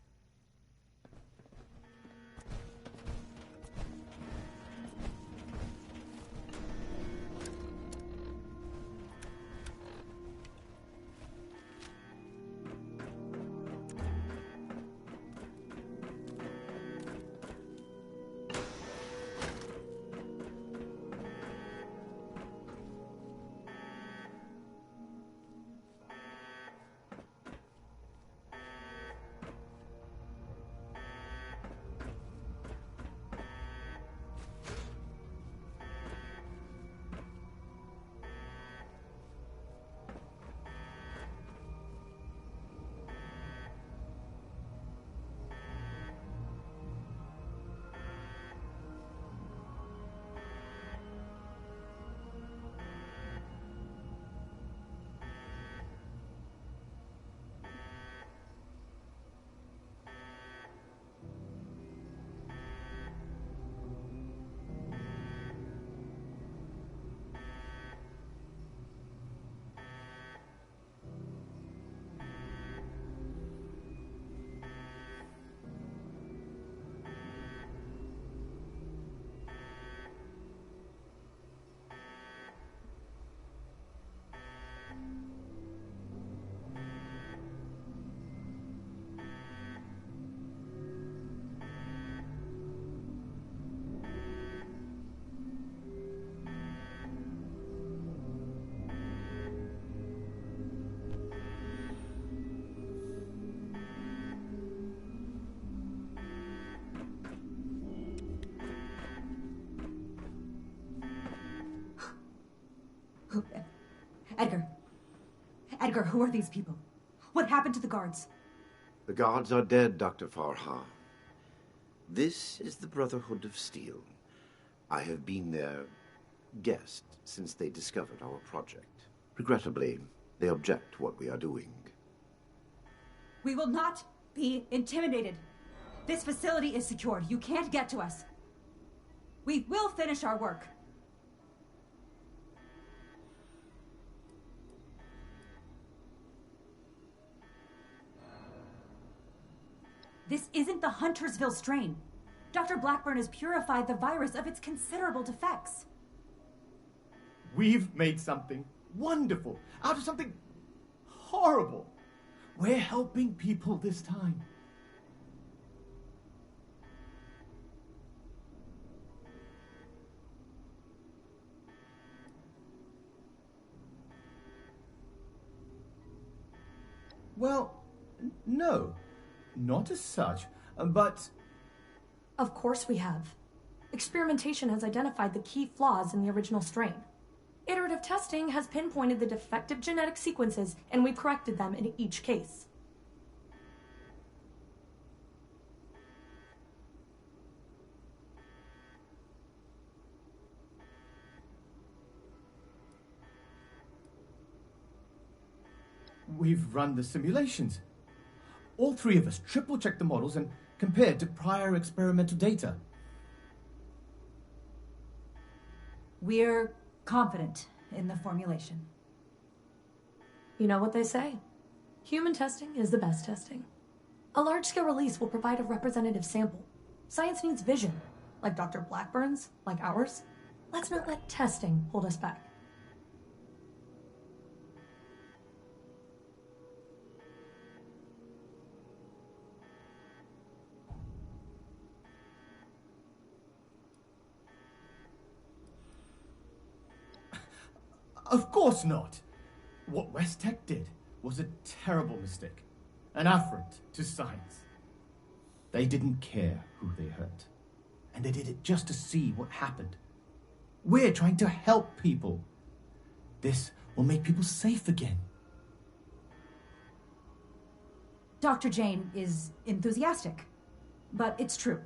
Edgar. Edgar, who are these people? What happened to the guards? The guards are dead, Dr. Farha. This is the Brotherhood of Steel. I have been their guest since they discovered our project. Regrettably, they object to what we are doing. We will not be intimidated. This facility is secured. You can't get to us. We will finish our work. This isn't the Huntersville strain. Dr. Blackburn has purified the virus of its considerable defects. We've made something wonderful out of something horrible. We're helping people this time. Well, no. Not as such, but... Of course we have. Experimentation has identified the key flaws in the original strain. Iterative testing has pinpointed the defective genetic sequences, and we've corrected them in each case. We've run the simulations. All three of us triple-checked the models and compared to prior experimental data. We're confident in the formulation. You know what they say. Human testing is the best testing. A large-scale release will provide a representative sample. Science needs vision, like Dr. Blackburn's, like ours. Let's not let testing hold us back. Of course not! What West Tech did was a terrible mistake, an affront to science. They didn't care who they hurt, and they did it just to see what happened. We're trying to help people. This will make people safe again. Dr. Jane is enthusiastic, but it's true.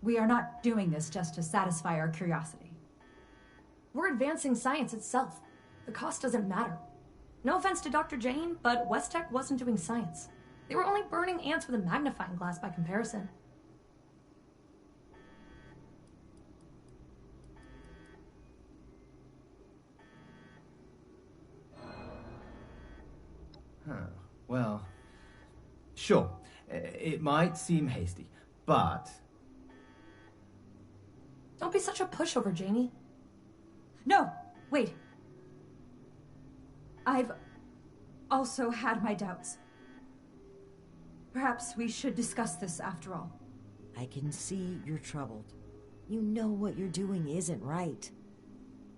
We are not doing this just to satisfy our curiosity. We're advancing science itself. The cost doesn't matter. No offense to Dr. Jane, but West Tech wasn't doing science. They were only burning ants with a magnifying glass by comparison. Well, sure, it might seem hasty, but... Don't be such a pushover, Janie. No, wait. I've also had my doubts. Perhaps we should discuss this after all. I can see you're troubled. You know what you're doing isn't right.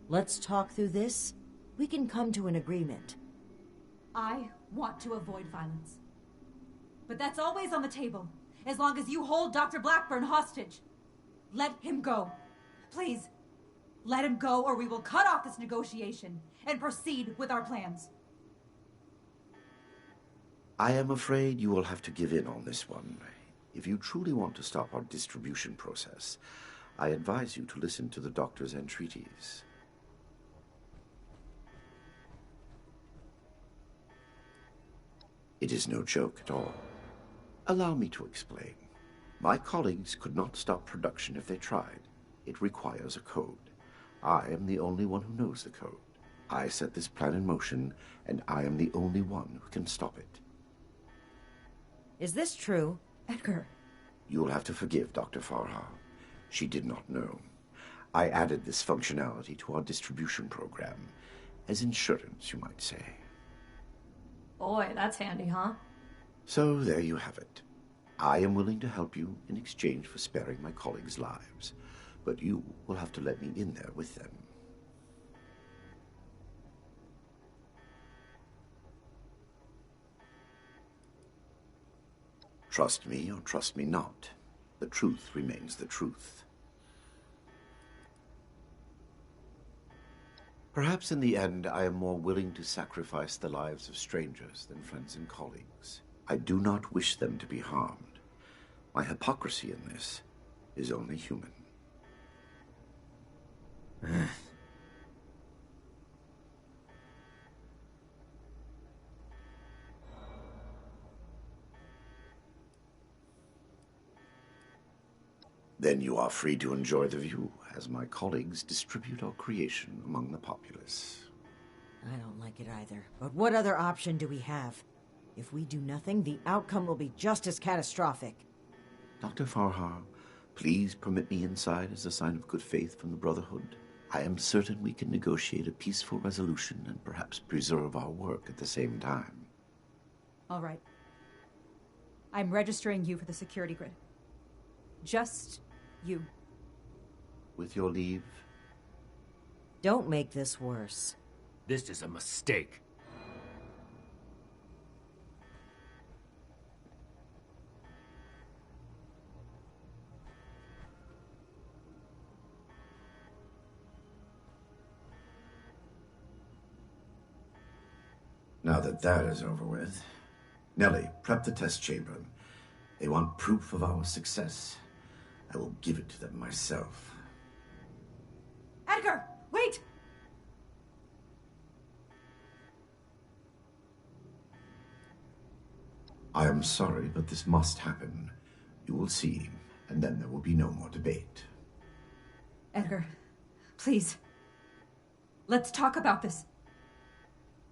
Let's talk through this. We can come to an agreement. I want to avoid violence. But that's always on the table, as long as you hold Dr. Blackburn hostage. Let him go. Please. Let him go, or we will cut off this negotiation and proceed with our plans. I am afraid you will have to give in on this one. If you truly want to stop our distribution process, I advise you to listen to the doctor's entreaties. It is no joke at all. Allow me to explain. My colleagues could not stop production if they tried. It requires a code. I am the only one who knows the code. I set this plan in motion, and I am the only one who can stop it. Is this true? Edgar. You'll have to forgive Dr. Farha. She did not know. I added this functionality to our distribution program. As insurance, you might say. Boy, that's handy, huh? So there you have it. I am willing to help you in exchange for sparing my colleagues' lives. But you will have to let me in there with them. Trust me or trust me not, the truth remains the truth. Perhaps in the end, I am more willing to sacrifice the lives of strangers than friends and colleagues. I do not wish them to be harmed. My hypocrisy in this is only human. Then you are free to enjoy the view, as my colleagues distribute our creation among the populace. I don't like it either. But what other option do we have? If we do nothing, the outcome will be just as catastrophic. Dr. Farhar, please permit me inside as a sign of good faith from the Brotherhood. I am certain we can negotiate a peaceful resolution and perhaps preserve our work at the same time. All right. I'm registering you for the security grid. Just you. With your leave? Don't make this worse. This is a mistake. Now that is over with, Nellie, prep the test chamber. They want proof of our success. I will give it to them myself. Edgar, wait! I am sorry, but this must happen. You will see, and then there will be no more debate. Edgar, please. Let's talk about this.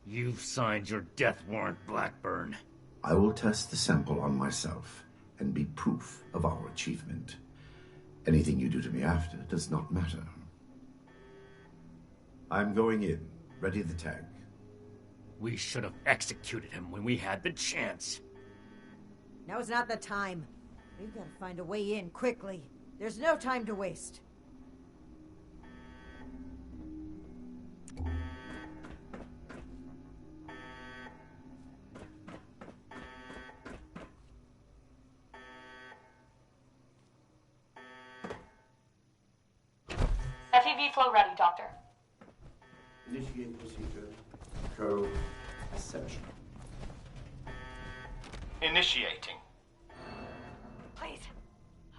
You've signed your death warrant, Blackburn. I will test the sample on myself and be proof of our achievement. Anything you do to me after does not matter. I'm going in. Ready the tag. We should have executed him when we had the chance. Now's not the time. We've got to find a way in quickly. There's no time to waste. FEV flow ready, Doctor. Initiate procedure. Code Ascension. Initiating. Please.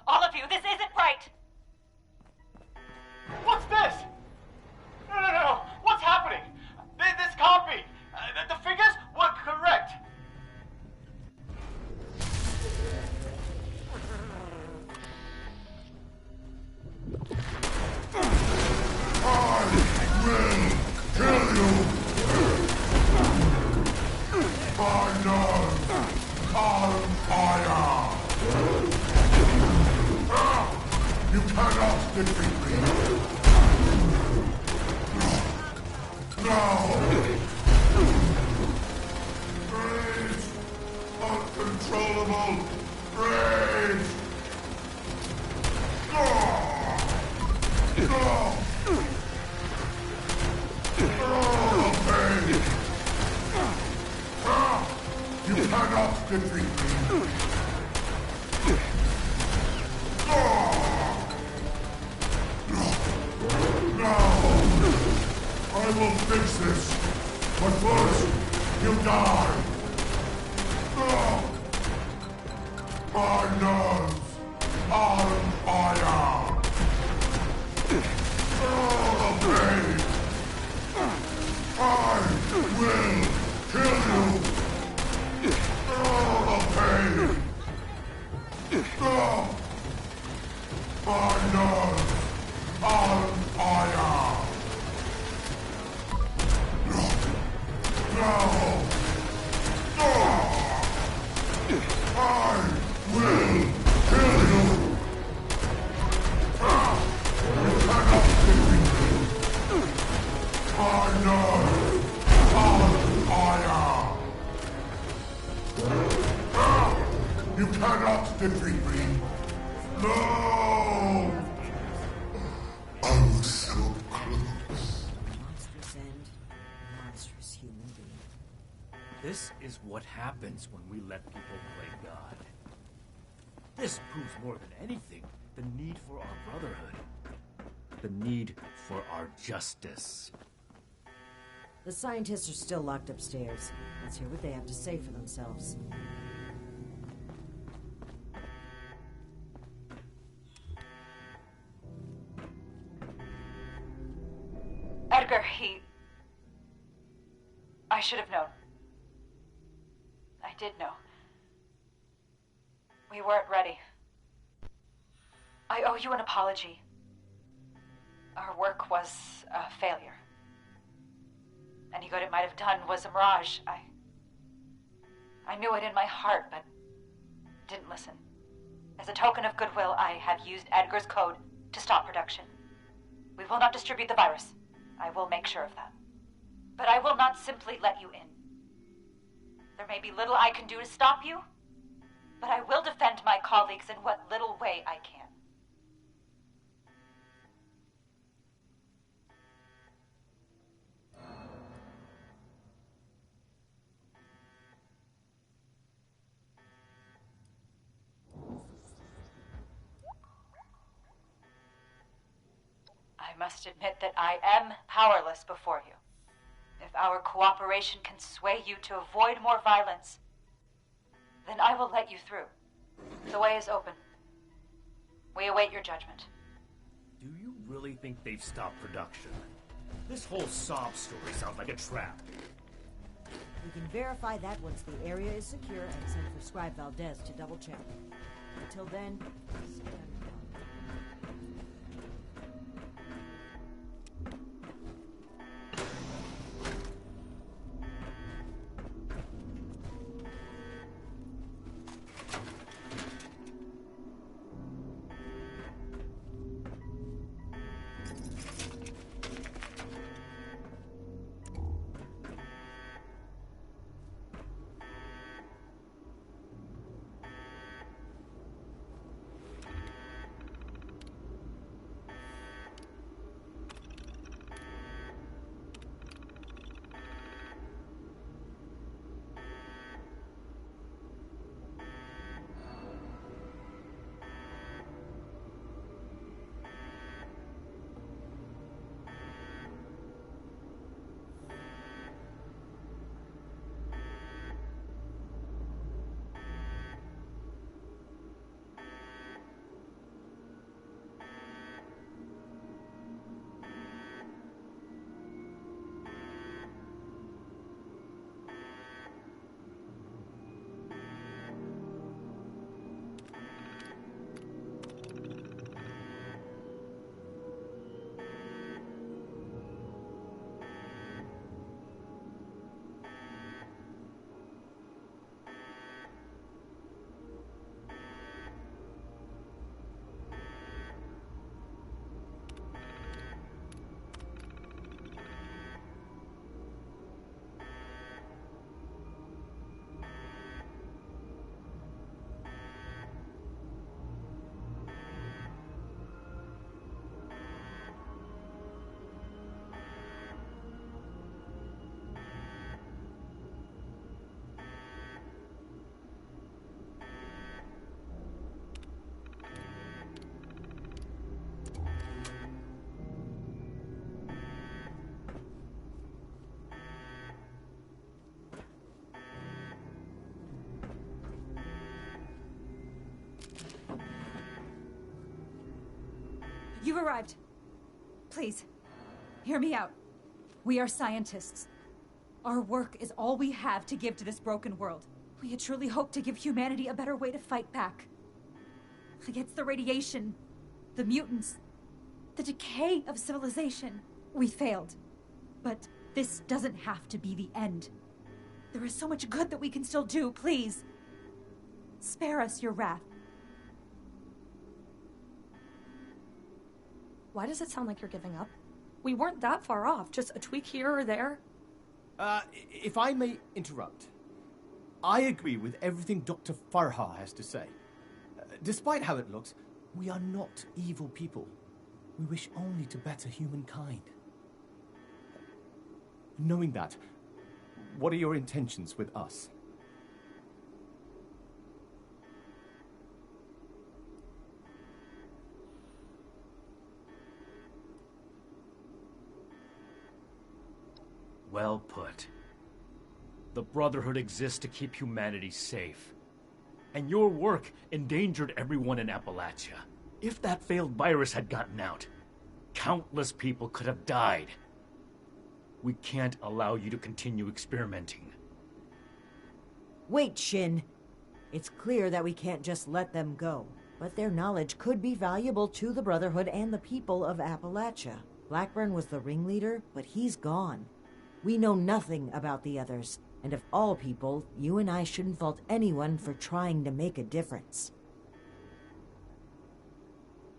All of you, this isn't right! What's this? No. What's happening? This can't be. The figures were correct. You cannot defeat me. Now! Rage! Uncontrollable rage! Pain! You cannot defeat me. I will fix this, but first, you die. My nerves are on fire. The pain. I will kill you. The pain. My nerves are on fire. Now! I will kill you! You cannot defeat me! My nerves are on fire! You cannot defeat me! No! I was so close. Monstrous end. Monstrous human being. This is what happens when we let people play God. This proves more than anything the need for our brotherhood. The need for our justice. The scientists are still locked upstairs. Let's hear what they have to say for themselves. Edgar, I should have known. I did know. We weren't ready. I owe you an apology. Our work was a failure. Any good it might have done was a mirage. I knew it in my heart, but didn't listen. As a token of goodwill, I have used Edgar's code to stop production. We will not distribute the virus. I will make sure of that. But I will not simply let you in. There may be little I can do to stop you, but I will defend my colleagues in what little way I can. I must admit that I am powerless before you. If our cooperation can sway you to avoid more violence, then I will let you through. The way is open. We await your judgment. Do you really think they've stopped production? This whole sob story sounds like a trap. We can verify that once the area is secure and send for Scribe Valdez to double-check. Until then, stand down. You've arrived. Please, hear me out. We are scientists. Our work is all we have to give to this broken world. We had truly hoped to give humanity a better way to fight back. Against the radiation, the mutants, the decay of civilization. We failed. But this doesn't have to be the end. There is so much good that we can still do. Please, spare us your wrath. Why does it sound like you're giving up? We weren't that far off, just a tweak here or there. If I may interrupt, I agree with everything Dr. Farha has to say. Despite how it looks, we are not evil people. We wish only to better humankind. Knowing that, what are your intentions with us? Well put. The Brotherhood exists to keep humanity safe. And your work endangered everyone in Appalachia. If that failed virus had gotten out, countless people could have died. We can't allow you to continue experimenting. Wait, Shin. It's clear that we can't just let them go. But their knowledge could be valuable to the Brotherhood and the people of Appalachia. Blackburn was the ringleader, but he's gone. We know nothing about the others. And of all people, you and I shouldn't fault anyone for trying to make a difference.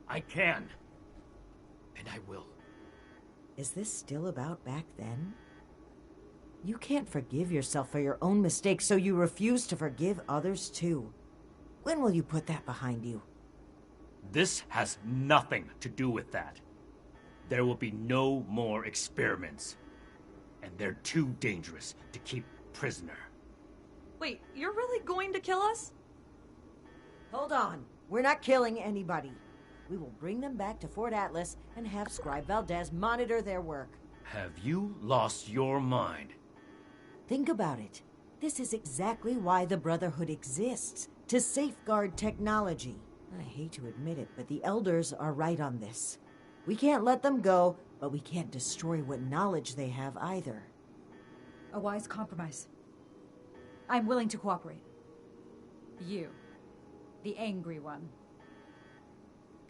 I can. And I will. Is this still about back then? You can't forgive yourself for your own mistakes, so you refuse to forgive others too. When will you put that behind you? This has nothing to do with that. There will be no more experiments. And they're too dangerous to keep prisoner. Wait, you're really going to kill us? Hold on. We're not killing anybody. We will bring them back to Fort Atlas and have Scribe Valdez monitor their work. Have you lost your mind? Think about it. This is exactly why the Brotherhood exists, to safeguard technology. I hate to admit it, but the Elders are right on this. We can't let them go, but we can't destroy what knowledge they have either. A wise compromise. I'm willing to cooperate. You, the angry one.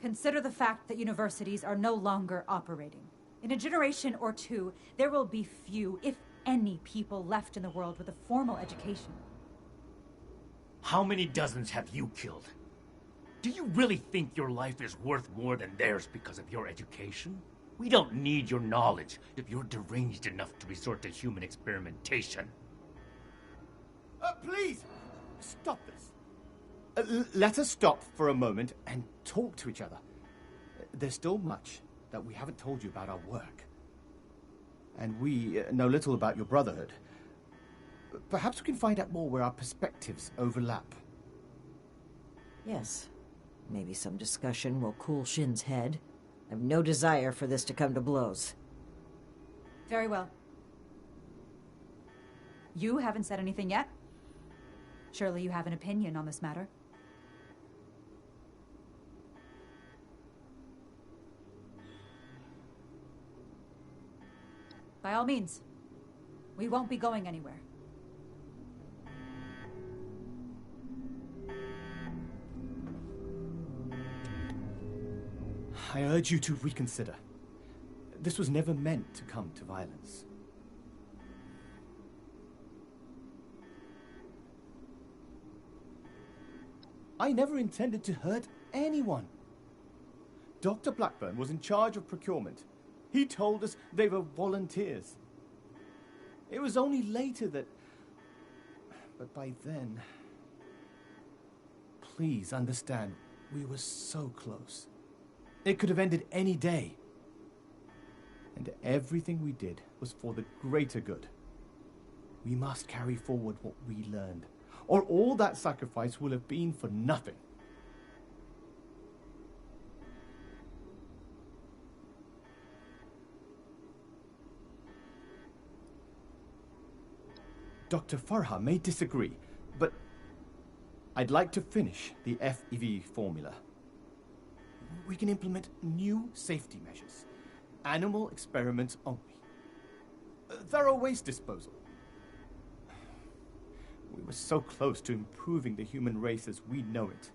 Consider the fact that universities are no longer operating. In a generation or two, there will be few, if any, people left in the world with a formal education. How many dozens have you killed? Do you really think your life is worth more than theirs because of your education? We don't need your knowledge if you're deranged enough to resort to human experimentation. Please, stop this. Let us stop for a moment and talk to each other. There's still much that we haven't told you about our work. And we know little about your Brotherhood. Perhaps we can find out more where our perspectives overlap. Yes. Maybe some discussion will cool Shin's head. I have no desire for this to come to blows. Very well. You haven't said anything yet? Surely you have an opinion on this matter. By all means. We won't be going anywhere. I urge you to reconsider. This was never meant to come to violence. I never intended to hurt anyone. Dr. Blackburn was in charge of procurement. He told us they were volunteers. It was only later that... But by then... Please understand, we were so close. It could have ended any day. And everything we did was for the greater good. We must carry forward what we learned, or all that sacrifice will have been for nothing. Dr. Farha may disagree, but I'd like to finish the FEV formula. We can implement new safety measures. Animal experiments only. Thorough waste disposal. We were so close to improving the human race as we know it.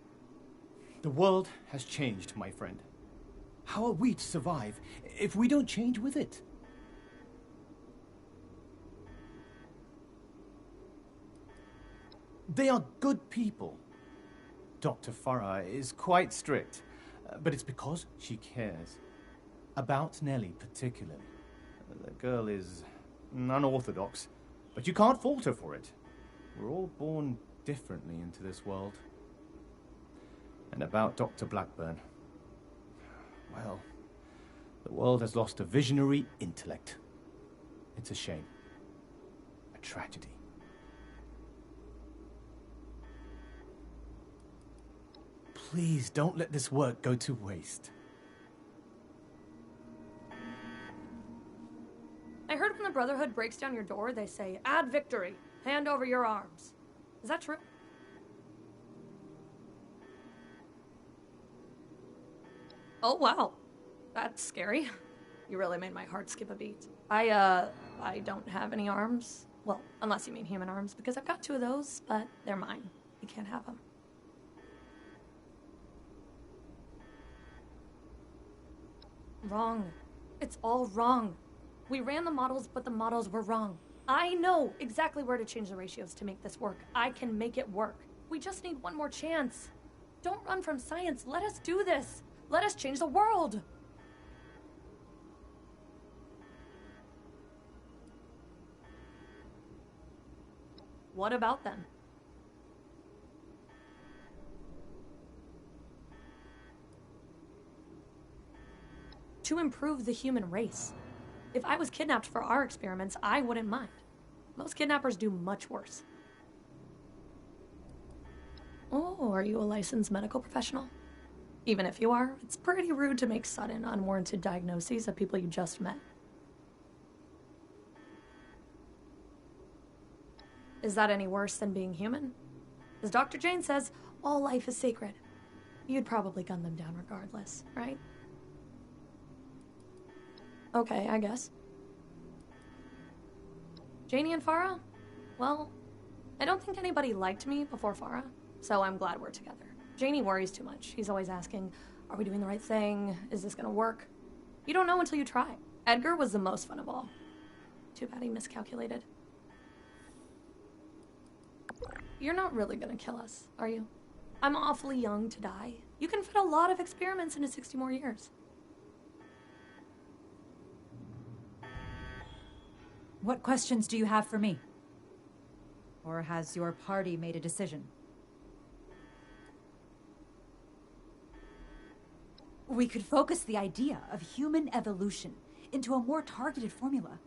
The world has changed, my friend. How are we to survive if we don't change with it? They are good people. Dr. Farah is quite strict, but it's because she cares. About Nellie, particularly. The girl is unorthodox, but you can't fault her for it. We're all born differently into this world. And about Dr. Blackburn, well, the world has lost a visionary intellect. It's a shame. A tragedy. Please don't let this work go to waste. I heard when the Brotherhood breaks down your door, they say, "Add victory. Hand over your arms." Is that true? Oh, wow. That's scary. You really made my heart skip a beat. I don't have any arms. Well, unless you mean human arms, because I've got 2 of those, but they're mine. You can't have them. Wrong. It's all wrong. We ran the models, but the models were wrong. I know exactly where to change the ratios to make this work. I can make it work. We just need one more chance. Don't run from science. Let us do this. Let us change the world. What about them? To improve the human race. If I was kidnapped for our experiments, I wouldn't mind. Most kidnappers do much worse. Oh, are you a licensed medical professional? Even if you are, it's pretty rude to make sudden, unwarranted diagnoses of people you just met. Is that any worse than being human? As Dr. Jane says, all life is sacred. You'd probably gun them down regardless, right? Okay, I guess. Janie and Farah? Well, I don't think anybody liked me before Farah, so I'm glad we're together. Janie worries too much. He's always asking, are we doing the right thing? Is this gonna work? You don't know until you try. Edgar was the most fun of all. Too bad he miscalculated. You're not really gonna kill us, are you? I'm awfully young to die. You can fit a lot of experiments into 60 more years. What questions do you have for me? Or has your party made a decision? We could focus the idea of human evolution into a more targeted formula.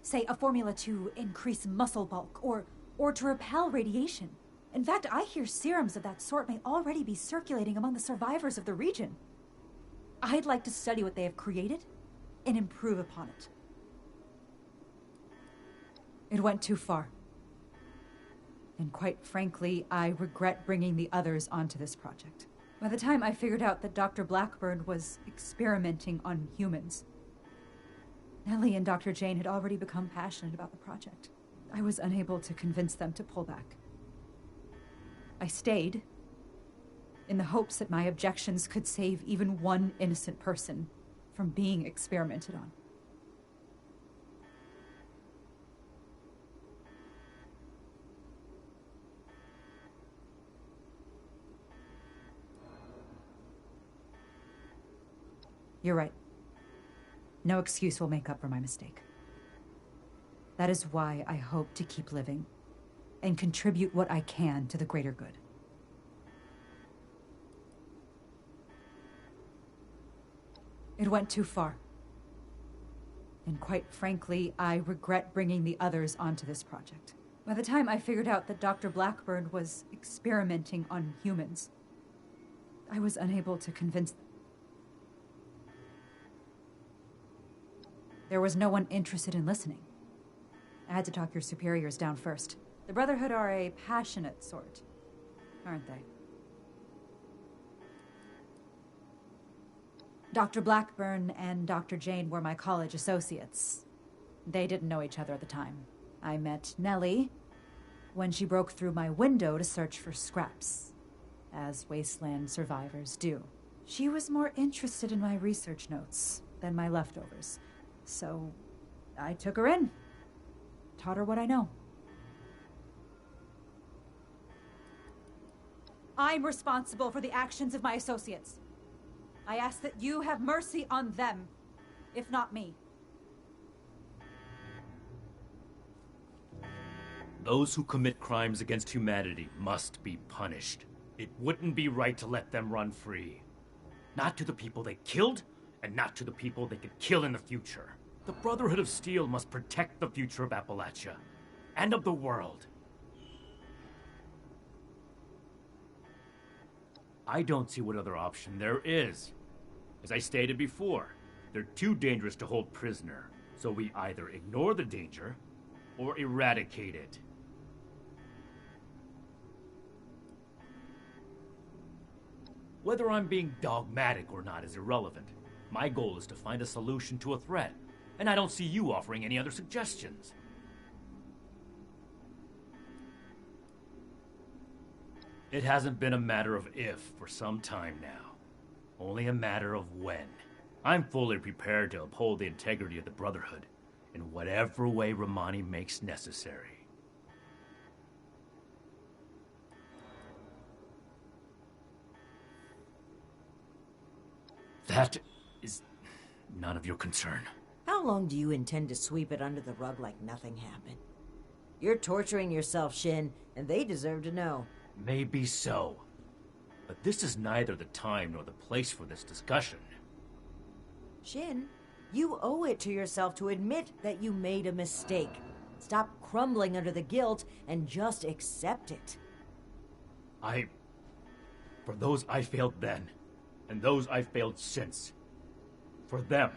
Say, a formula to increase muscle bulk or to repel radiation. In fact, I hear serums of that sort may already be circulating among the survivors of the region. I'd like to study what they have created and improve upon it. It went too far. And quite frankly, I regret bringing the others onto this project. By the time I figured out that Dr. Blackburn was experimenting on humans, Nellie and Dr. Jane had already become passionate about the project. I was unable to convince them to pull back. I stayed in the hopes that my objections could save even one innocent person from being experimented on. You're right. No excuse will make up for my mistake. That is why I hope to keep living and contribute what I can to the greater good. It went too far. And quite frankly, I regret bringing the others onto this project. By the time I figured out that Dr. Blackburn was experimenting on humans, I was unable to convince them. There was no one interested in listening. I had to talk your superiors down first. The Brotherhood are a passionate sort, aren't they? Dr. Blackburn and Dr. Jane were my college associates. They didn't know each other at the time. I met Nellie when she broke through my window to search for scraps, as wasteland survivors do. She was more interested in my research notes than my leftovers. So I took her in, taught her what I know. I'm responsible for the actions of my associates. I ask that you have mercy on them, if not me. Those who commit crimes against humanity must be punished. It wouldn't be right to let them run free. Not to the people they killed, and not to the people they could kill in the future. The Brotherhood of Steel must protect the future of Appalachia, and of the world. I don't see what other option there is. As I stated before, they're too dangerous to hold prisoner, So we either ignore the danger, or eradicate it. Whether I'm being dogmatic or not is irrelevant. My goal is to find a solution to a threat, and I don't see you offering any other suggestions. It hasn't been a matter of if for some time now. Only a matter of when. I'm fully prepared to uphold the integrity of the Brotherhood in whatever way Romani makes necessary. That is none of your concern. How long do you intend to sweep it under the rug like nothing happened? You're torturing yourself, Shin, and they deserve to know. Maybe so. But this is neither the time nor the place for this discussion. Shin, you owe it to yourself to admit that you made a mistake. Stop crumbling under the guilt and just accept it. For those I failed then, and those I failed since, for them,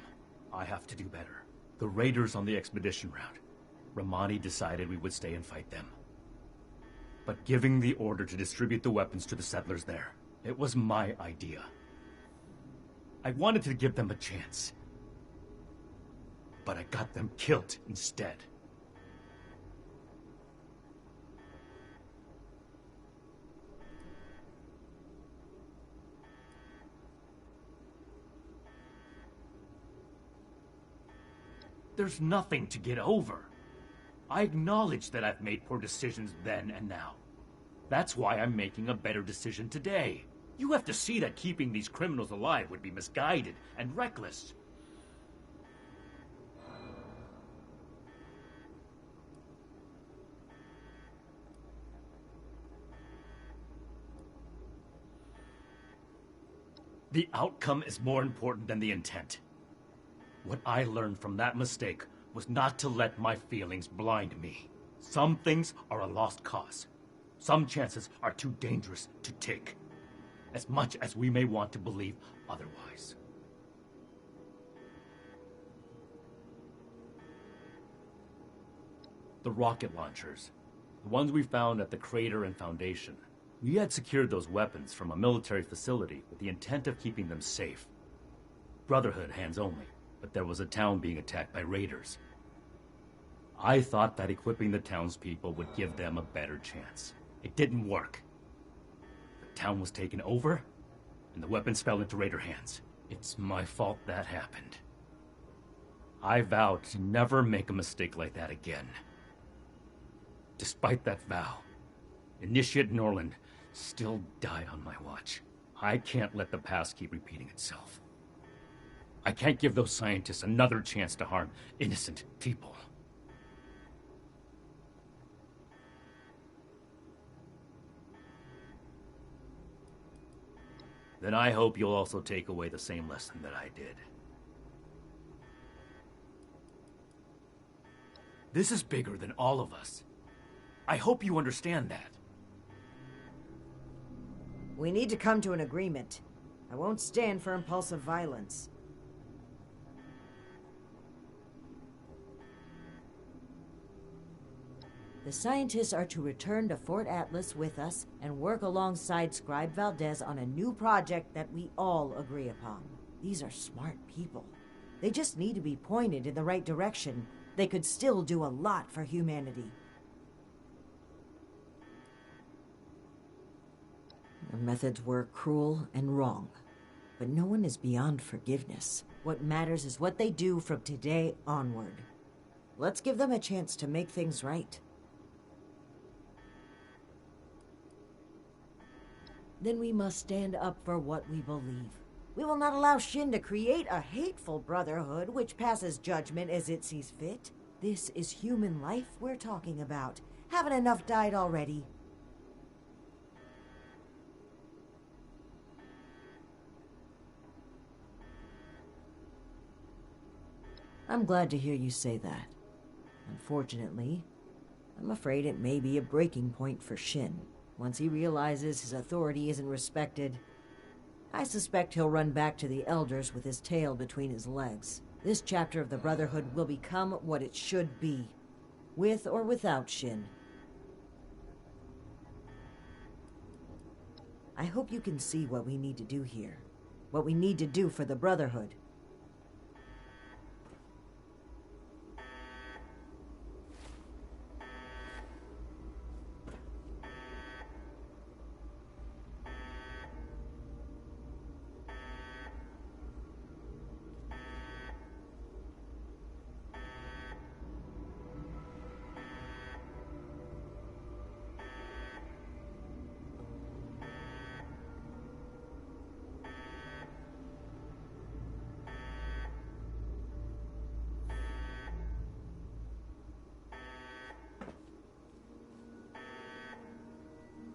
I have to do better. The raiders on the expedition route, Romani decided we would stay and fight them. But giving the order to distribute the weapons to the settlers there, it was my idea. I wanted to give them a chance. But I got them killed instead. There's nothing to get over. I acknowledge that I've made poor decisions then and now. That's why I'm making a better decision today. You have to see that keeping these criminals alive would be misguided and reckless. The outcome is more important than the intent. What I learned from that mistake was not to let my feelings blind me. Some things are a lost cause. Some chances are too dangerous to take, as much as we may want to believe otherwise. The rocket launchers, the ones we found at the crater and Foundation. We had secured those weapons from a military facility with the intent of keeping them safe. Brotherhood hands only, but there was a town being attacked by raiders. I thought that equipping the townspeople would give them a better chance. It didn't work. The town was taken over, and the weapons fell into raider hands. It's my fault that happened. I vowed to never make a mistake like that again. Despite that vow, Initiate Norland still died on my watch. I can't let the past keep repeating itself. I can't give those scientists another chance to harm innocent people. Then I hope you'll also take away the same lesson that I did. This is bigger than all of us. I hope you understand that. We need to come to an agreement. I won't stand for impulsive violence. The scientists are to return to Fort Atlas with us and work alongside Scribe Valdez on a new project that we all agree upon. These are smart people. They just need to be pointed in the right direction. They could still do a lot for humanity. Their methods were cruel and wrong, but no one is beyond forgiveness. What matters is what they do from today onward. Let's give them a chance to make things right. Then we must stand up for what we believe. We will not allow Shin to create a hateful brotherhood which passes judgment as it sees fit. This is human life we're talking about. Haven't enough died already? I'm glad to hear you say that. Unfortunately, I'm afraid it may be a breaking point for Shin. Once he realizes his authority isn't respected, I suspect he'll run back to the Elders with his tail between his legs. This chapter of the Brotherhood will become what it should be, with or without Shin. I hope you can see what we need to do here. What we need to do for the Brotherhood.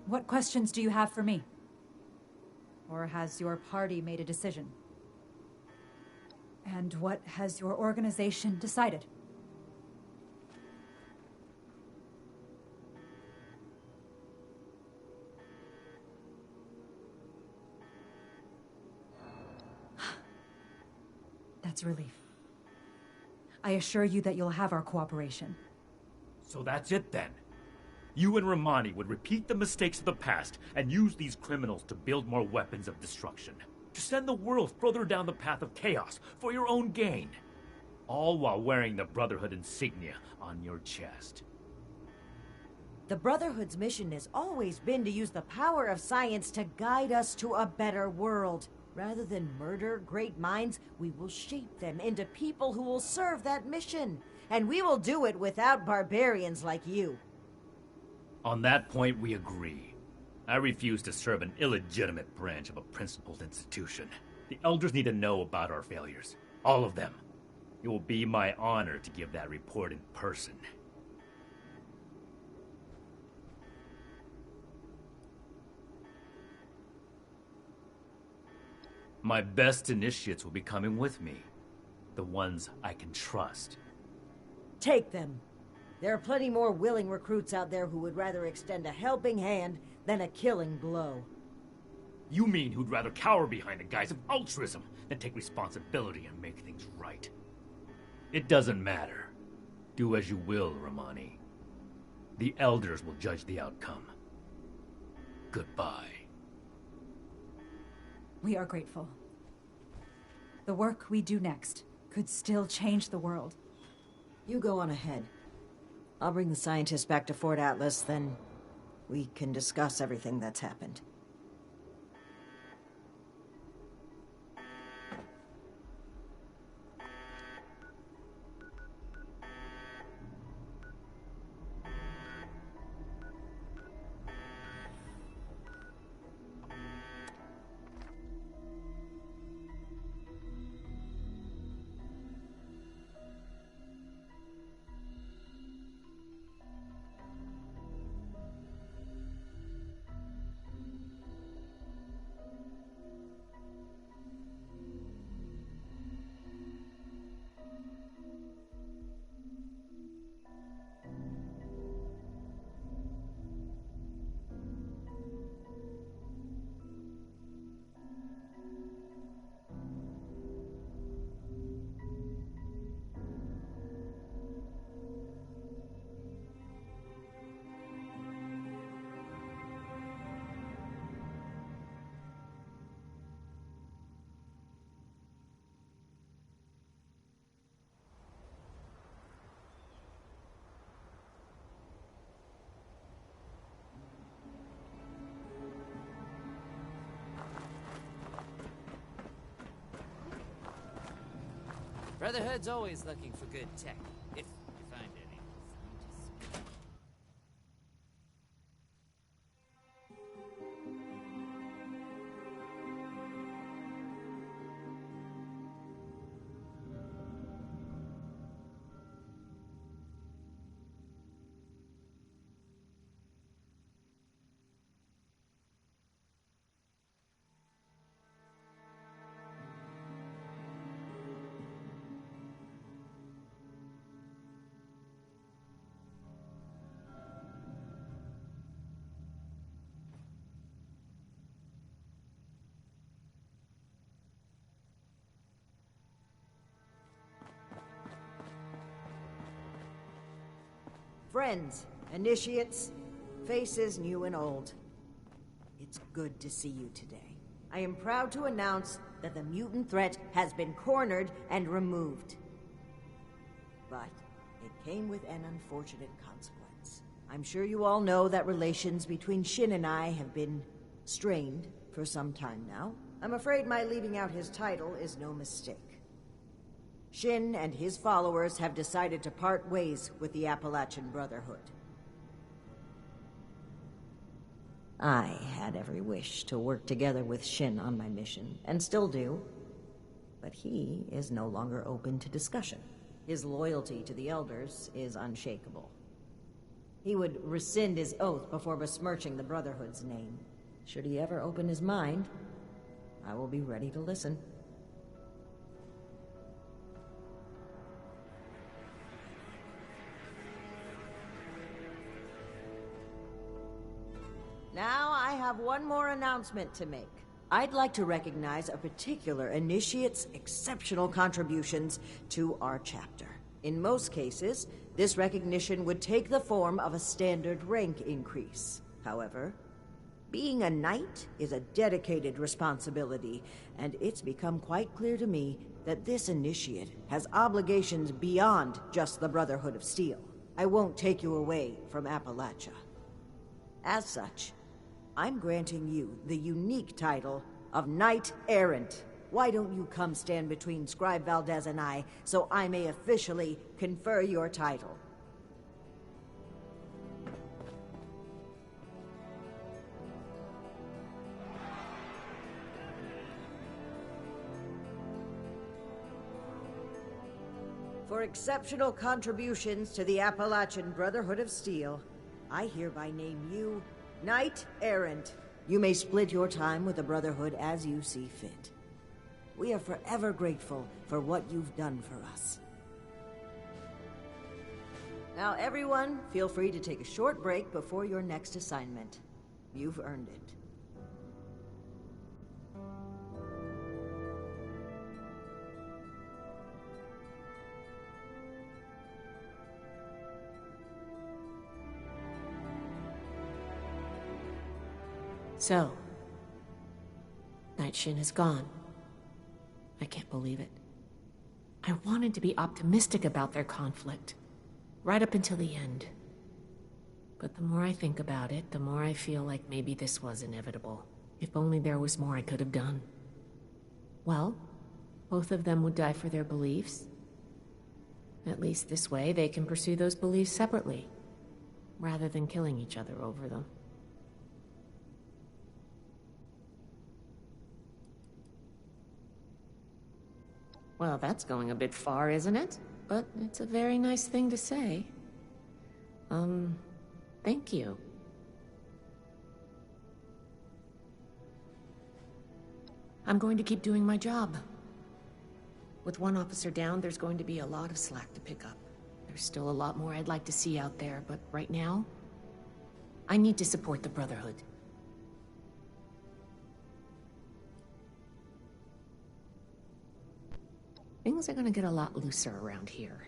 What questions do you have for me? Or has your party made a decision? And what has your organization decided? That's relief. I assure you that you'll have our cooperation. So that's it then. You and Romani would repeat the mistakes of the past and use these criminals to build more weapons of destruction. To send the world further down the path of chaos for your own gain. All while wearing the Brotherhood insignia on your chest. The Brotherhood's mission has always been to use the power of science to guide us to a better world. Rather than murder great minds, we will shape them into people who will serve that mission. And we will do it without barbarians like you. On that point, we agree. I refuse to serve an illegitimate branch of a principled institution. The elders need to know about our failures. All of them. It will be my honor to give that report in person. My best initiates will be coming with me. The ones I can trust. Take them. There are plenty more willing recruits out there who would rather extend a helping hand than a killing blow. You mean who'd rather cower behind the guise of altruism than take responsibility and make things right? It doesn't matter. Do as you will, Romani. The elders will judge the outcome. Goodbye. We are grateful. The work we do next could still change the world. You go on ahead. I'll bring the scientists back to Fort Atlas, then we can discuss everything that's happened. Brotherhood's always looking for good tech, if you find any. Friends, initiates, faces new and old. It's good to see you today. I am proud to announce that the mutant threat has been cornered and removed. But it came with an unfortunate consequence. I'm sure you all know that relations between Shin and I have been strained for some time now. I'm afraid my leaving out his title is no mistake. Shin and his followers have decided to part ways with the Appalachian Brotherhood. I had every wish to work together with Shin on my mission, and still do. But he is no longer open to discussion. His loyalty to the Elders is unshakable. He would rescind his oath before besmirching the Brotherhood's name. Should he ever open his mind, I will be ready to listen. Now I have one more announcement to make. I'd like to recognize a particular initiate's exceptional contributions to our chapter. In most cases, this recognition would take the form of a standard rank increase. However, being a knight is a dedicated responsibility, and it's become quite clear to me that this initiate has obligations beyond just the Brotherhood of Steel. I won't take you away from Appalachia. As such, I'm granting you the unique title of Knight Errant. Why don't you come stand between Scribe Valdez and I, so I may officially confer your title? For exceptional contributions to the Appalachian Brotherhood of Steel, I hereby name you Knight Errant. You may split your time with the Brotherhood as you see fit. We are forever grateful for what you've done for us. Now everyone, feel free to take a short break before your next assignment. You've earned it. So, Night Shin is gone. I can't believe it. I wanted to be optimistic about their conflict, right up until the end. But the more I think about it, the more I feel like maybe this was inevitable. If only there was more I could have done. Well, both of them would die for their beliefs. At least this way they can pursue those beliefs separately, rather than killing each other over them. Well, that's going a bit far, isn't it? But it's a very nice thing to say. Thank you. I'm going to keep doing my job. With one officer down, there's going to be a lot of slack to pick up. There's still a lot more I'd like to see out there, but right now, I need to support the Brotherhood. Things are gonna get a lot looser around here.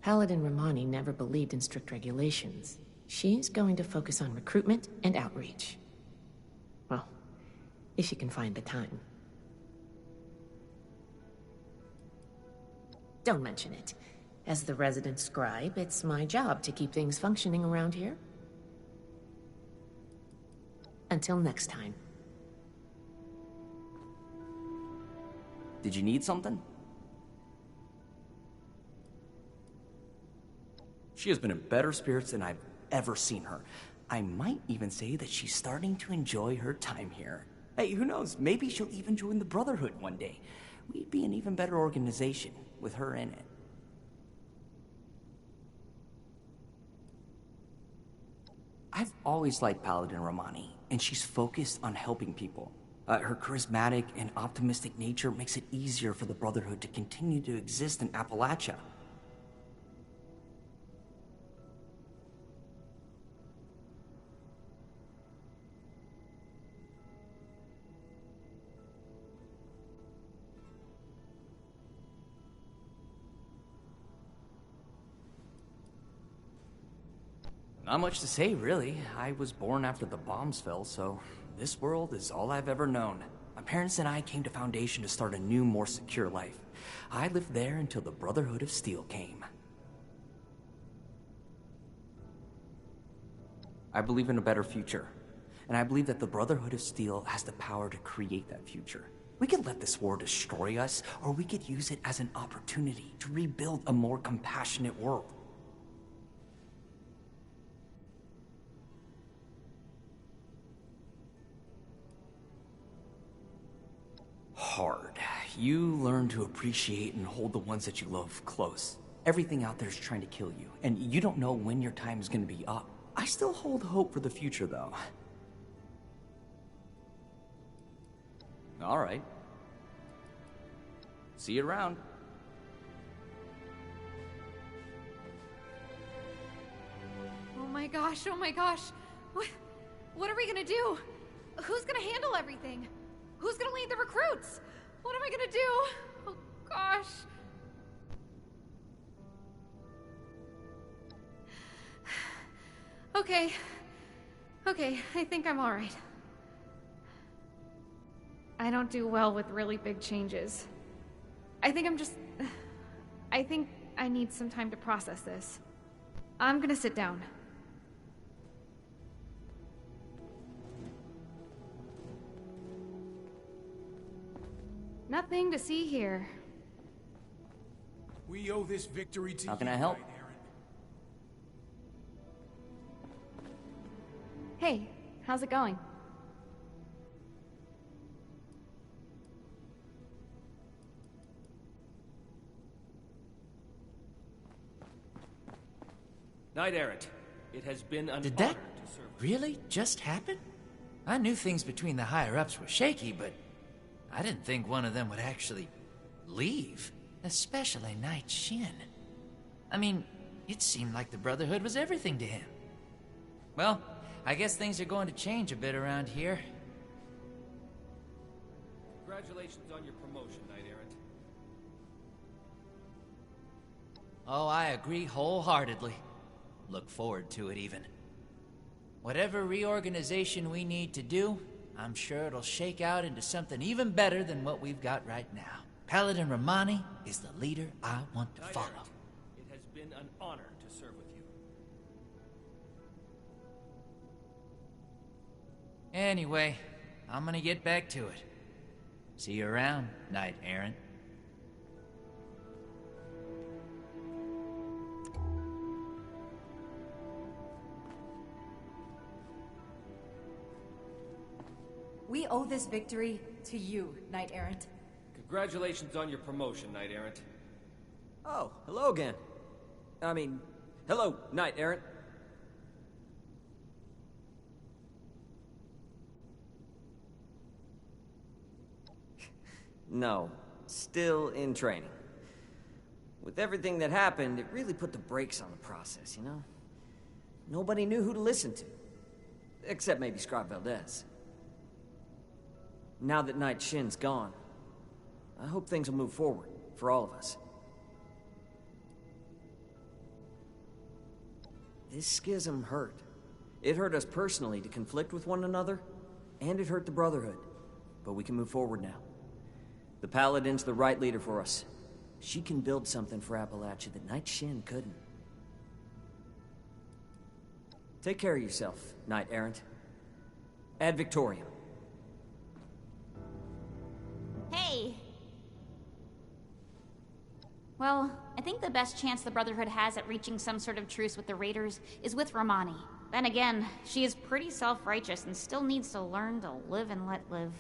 Paladin Romani never believed in strict regulations. She's going to focus on recruitment and outreach. Well, if she can find the time. Don't mention it. As the resident scribe, it's my job to keep things functioning around here. Until next time. Did you need something? She has been in better spirits than I've ever seen her. I might even say that she's starting to enjoy her time here. Hey, who knows? Maybe she'll even join the Brotherhood one day. We'd be an even better organization with her in it. I've always liked Paladin Romani, and she's focused on helping people. Her charismatic and optimistic nature makes it easier for the Brotherhood to continue to exist in Appalachia. Not much to say, really. I was born after the bombs fell, so this world is all I've ever known. My parents and I came to Foundation to start a new, more secure life. I lived there until the Brotherhood of Steel came. I believe in a better future, and I believe that the Brotherhood of Steel has the power to create that future. We could let this war destroy us, or we could use it as an opportunity to rebuild a more compassionate world. Hard. You learn to appreciate and hold the ones that you love close. Everything out there is trying to kill you, and you don't know when your time is going to be up. I still hold hope for the future, though. All right. See you around. Oh my gosh, oh my gosh. What are we gonna do? Who's gonna handle everything? Who's gonna lead the recruits? What am I gonna do? Oh gosh. Okay, I think I'm alright. I don't do well with really big changes. I think I need some time to process this. I'm gonna sit down. Nothing to see here. We owe this victory to How can I help? Hey, how's it going? Knight Errant, it has been an Did honor that to serve. really just happen? I knew things between the higher-ups were shaky, but I didn't think one of them would actually leave, especially Knight Shin. I mean, it seemed like the Brotherhood was everything to him. Well, I guess things are going to change a bit around here. Congratulations on your promotion, Knight Errant. Oh, I agree wholeheartedly. Look forward to it, even. Whatever reorganization we need to do, I'm sure it'll shake out into something even better than what we've got right now. Paladin Romani is the leader I want to Knight follow. Errant, it has been an honor to serve with you. Anyway, I'm gonna get back to it. See you around, Knight Errant. We owe this victory to you, Knight Errant. Congratulations on your promotion, Knight Errant. Oh, hello again. Hello, Knight Errant. No, still in training. With everything that happened, it really put the brakes on the process, you know? Nobody knew who to listen to. Except maybe Scrot Valdez. Now that Knight Shin's gone, I hope things will move forward, for all of us. This schism hurt. It hurt us personally to conflict with one another, and it hurt the Brotherhood. But we can move forward now. The Paladin's the right leader for us. She can build something for Appalachia that Knight Shin couldn't. Take care of yourself, Knight Errant. Ad Victoriam. Hey! Well, I think the best chance the Brotherhood has at reaching some sort of truce with the Raiders is with Romani. Then again, she is pretty self-righteous and still needs to learn to live and let live.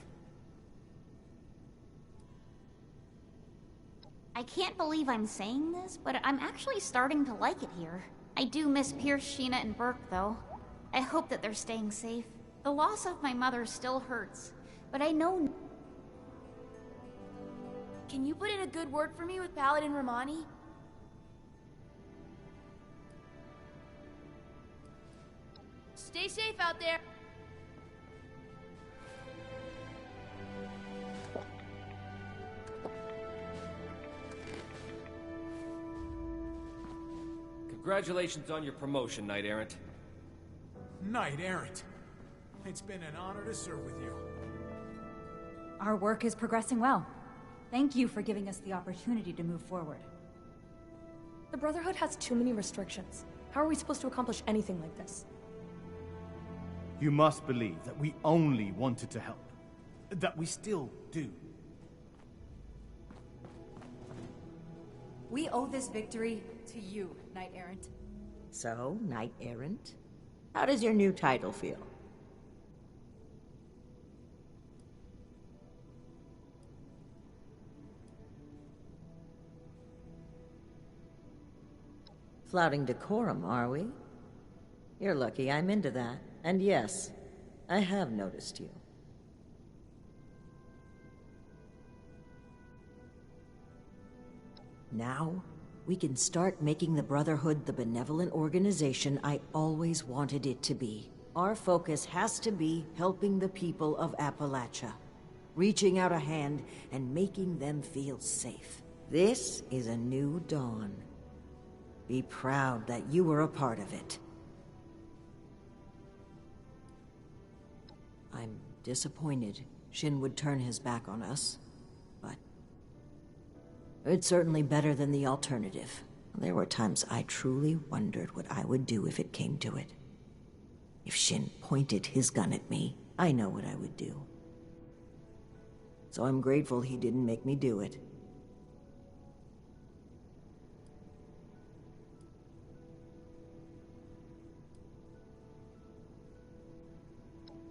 I can't believe I'm saying this, but I'm actually starting to like it here. I do miss Pierce, Sheena, and Burke, though. I hope that they're staying safe. The loss of my mother still hurts, but I know... Can you put in a good word for me with Paladin Romani? Stay safe out there. Congratulations on your promotion, Knight Errant. Knight Errant. It's been an honor to serve with you. Our work is progressing well. Thank you for giving us the opportunity to move forward. The Brotherhood has too many restrictions. How are we supposed to accomplish anything like this? You must believe that we only wanted to help. That we still do. We owe this victory to you, Knight Errant. So, Knight Errant, how does your new title feel? Flouting decorum, are we? You're lucky I'm into that. And yes, I have noticed you. Now, we can start making the Brotherhood the benevolent organization I always wanted it to be. Our focus has to be helping the people of Appalachia, reaching out a hand and making them feel safe. This is a new dawn. Be proud that you were a part of it. I'm disappointed Shin would turn his back on us, but it's certainly better than the alternative. There were times I truly wondered what I would do if it came to it. If Shin pointed his gun at me, I know what I would do. So I'm grateful he didn't make me do it.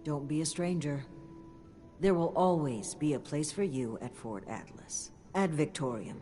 Don't be a stranger. There will always be a place for you at Fort Atlas. Ad Victoriam.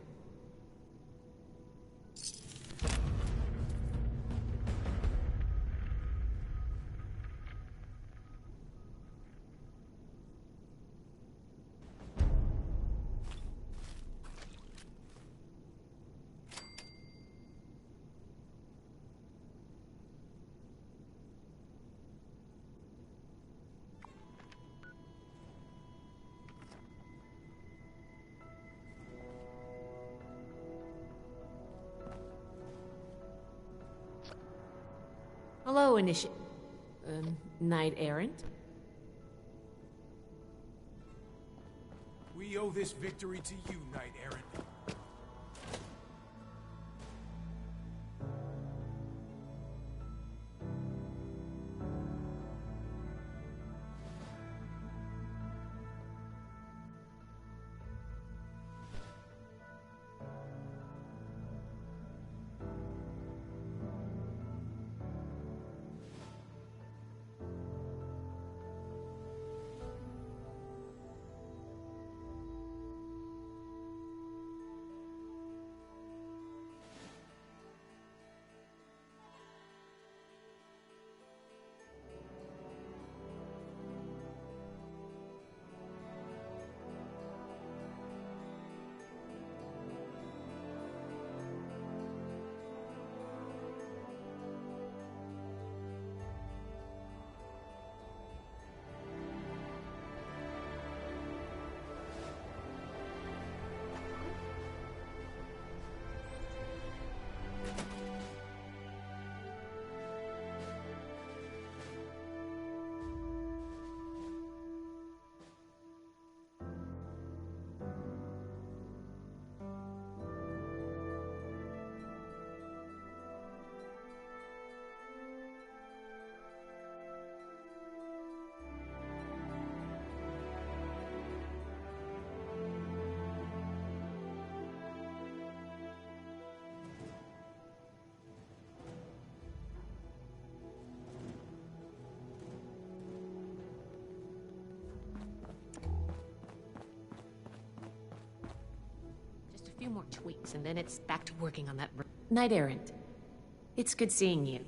Hello, Knight Errant? We owe this victory to you, Knight Errant. Few more tweaks, and then it's back to working on that. Knight Errant, it's good seeing you.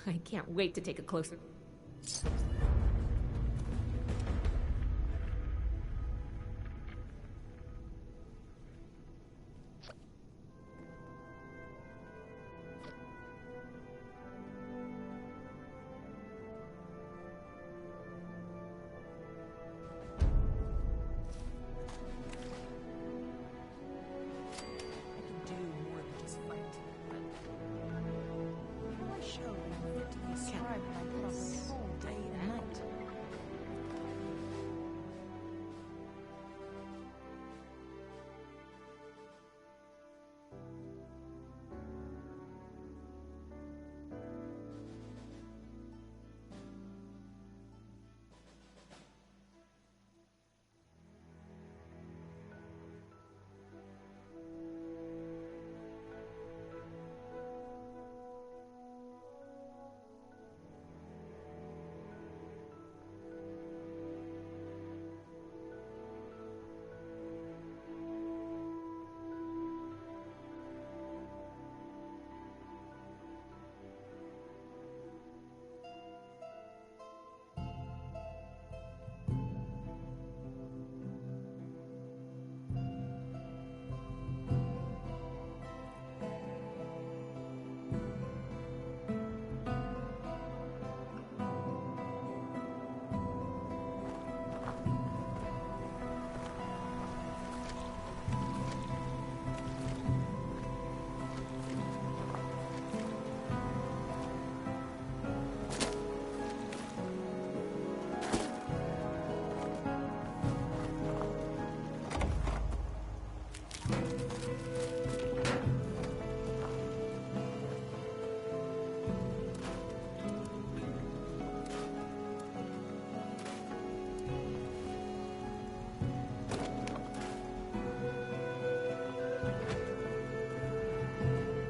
I can't wait to take a closer. Show them fit to the describe what I put on this whole day and night.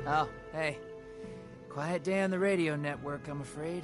Oh, hey. Quiet day on the radio network, I'm afraid.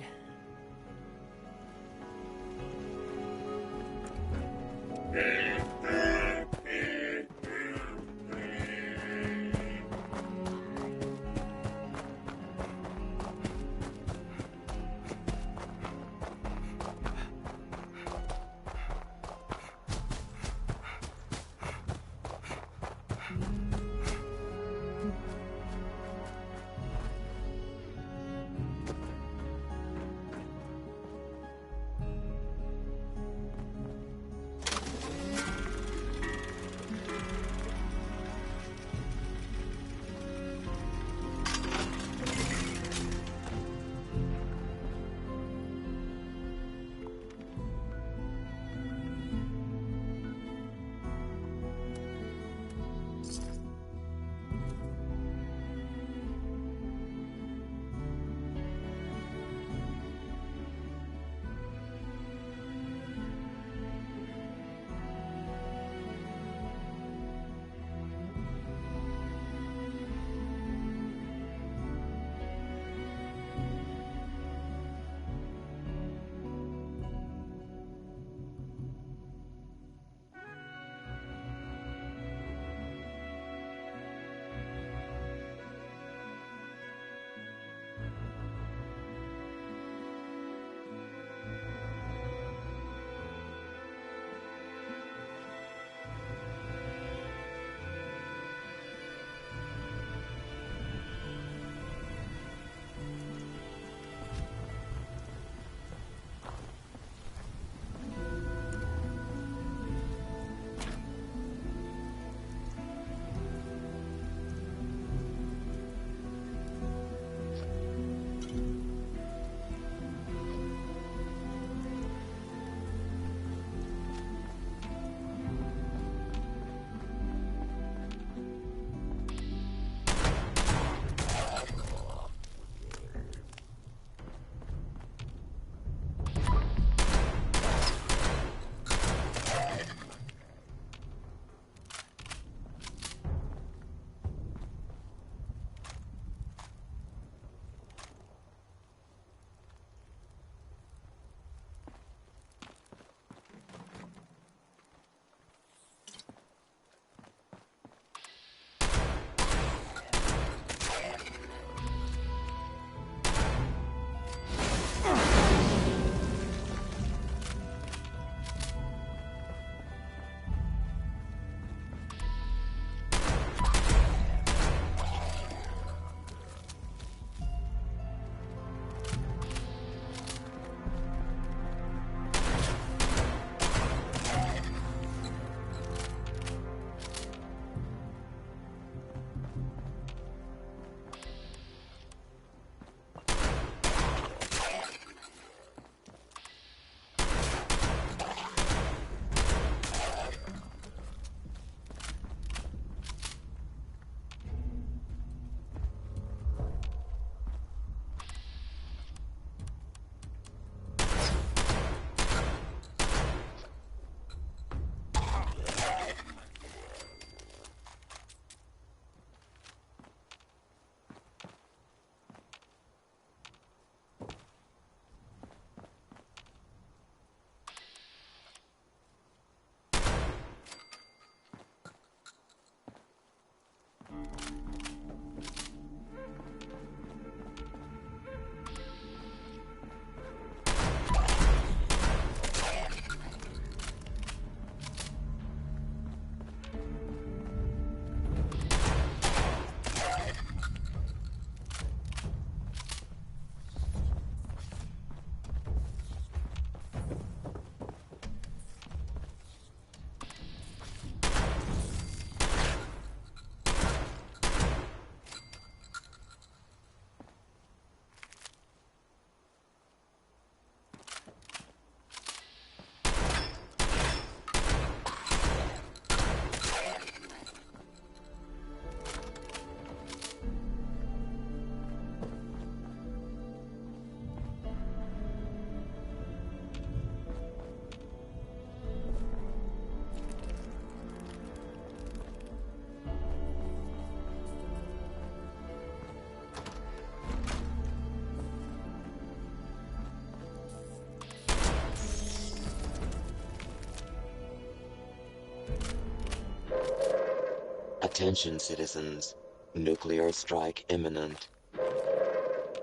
Attention, citizens. Nuclear strike imminent.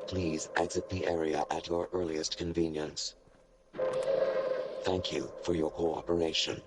Please exit the area at your earliest convenience. Thank you for your cooperation.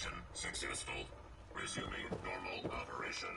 Inoculation successful. Resuming normal operation.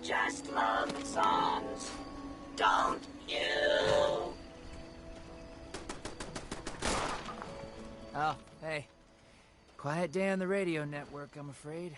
just love songs, don't you? Oh, hey. Quiet day on the radio network, I'm afraid.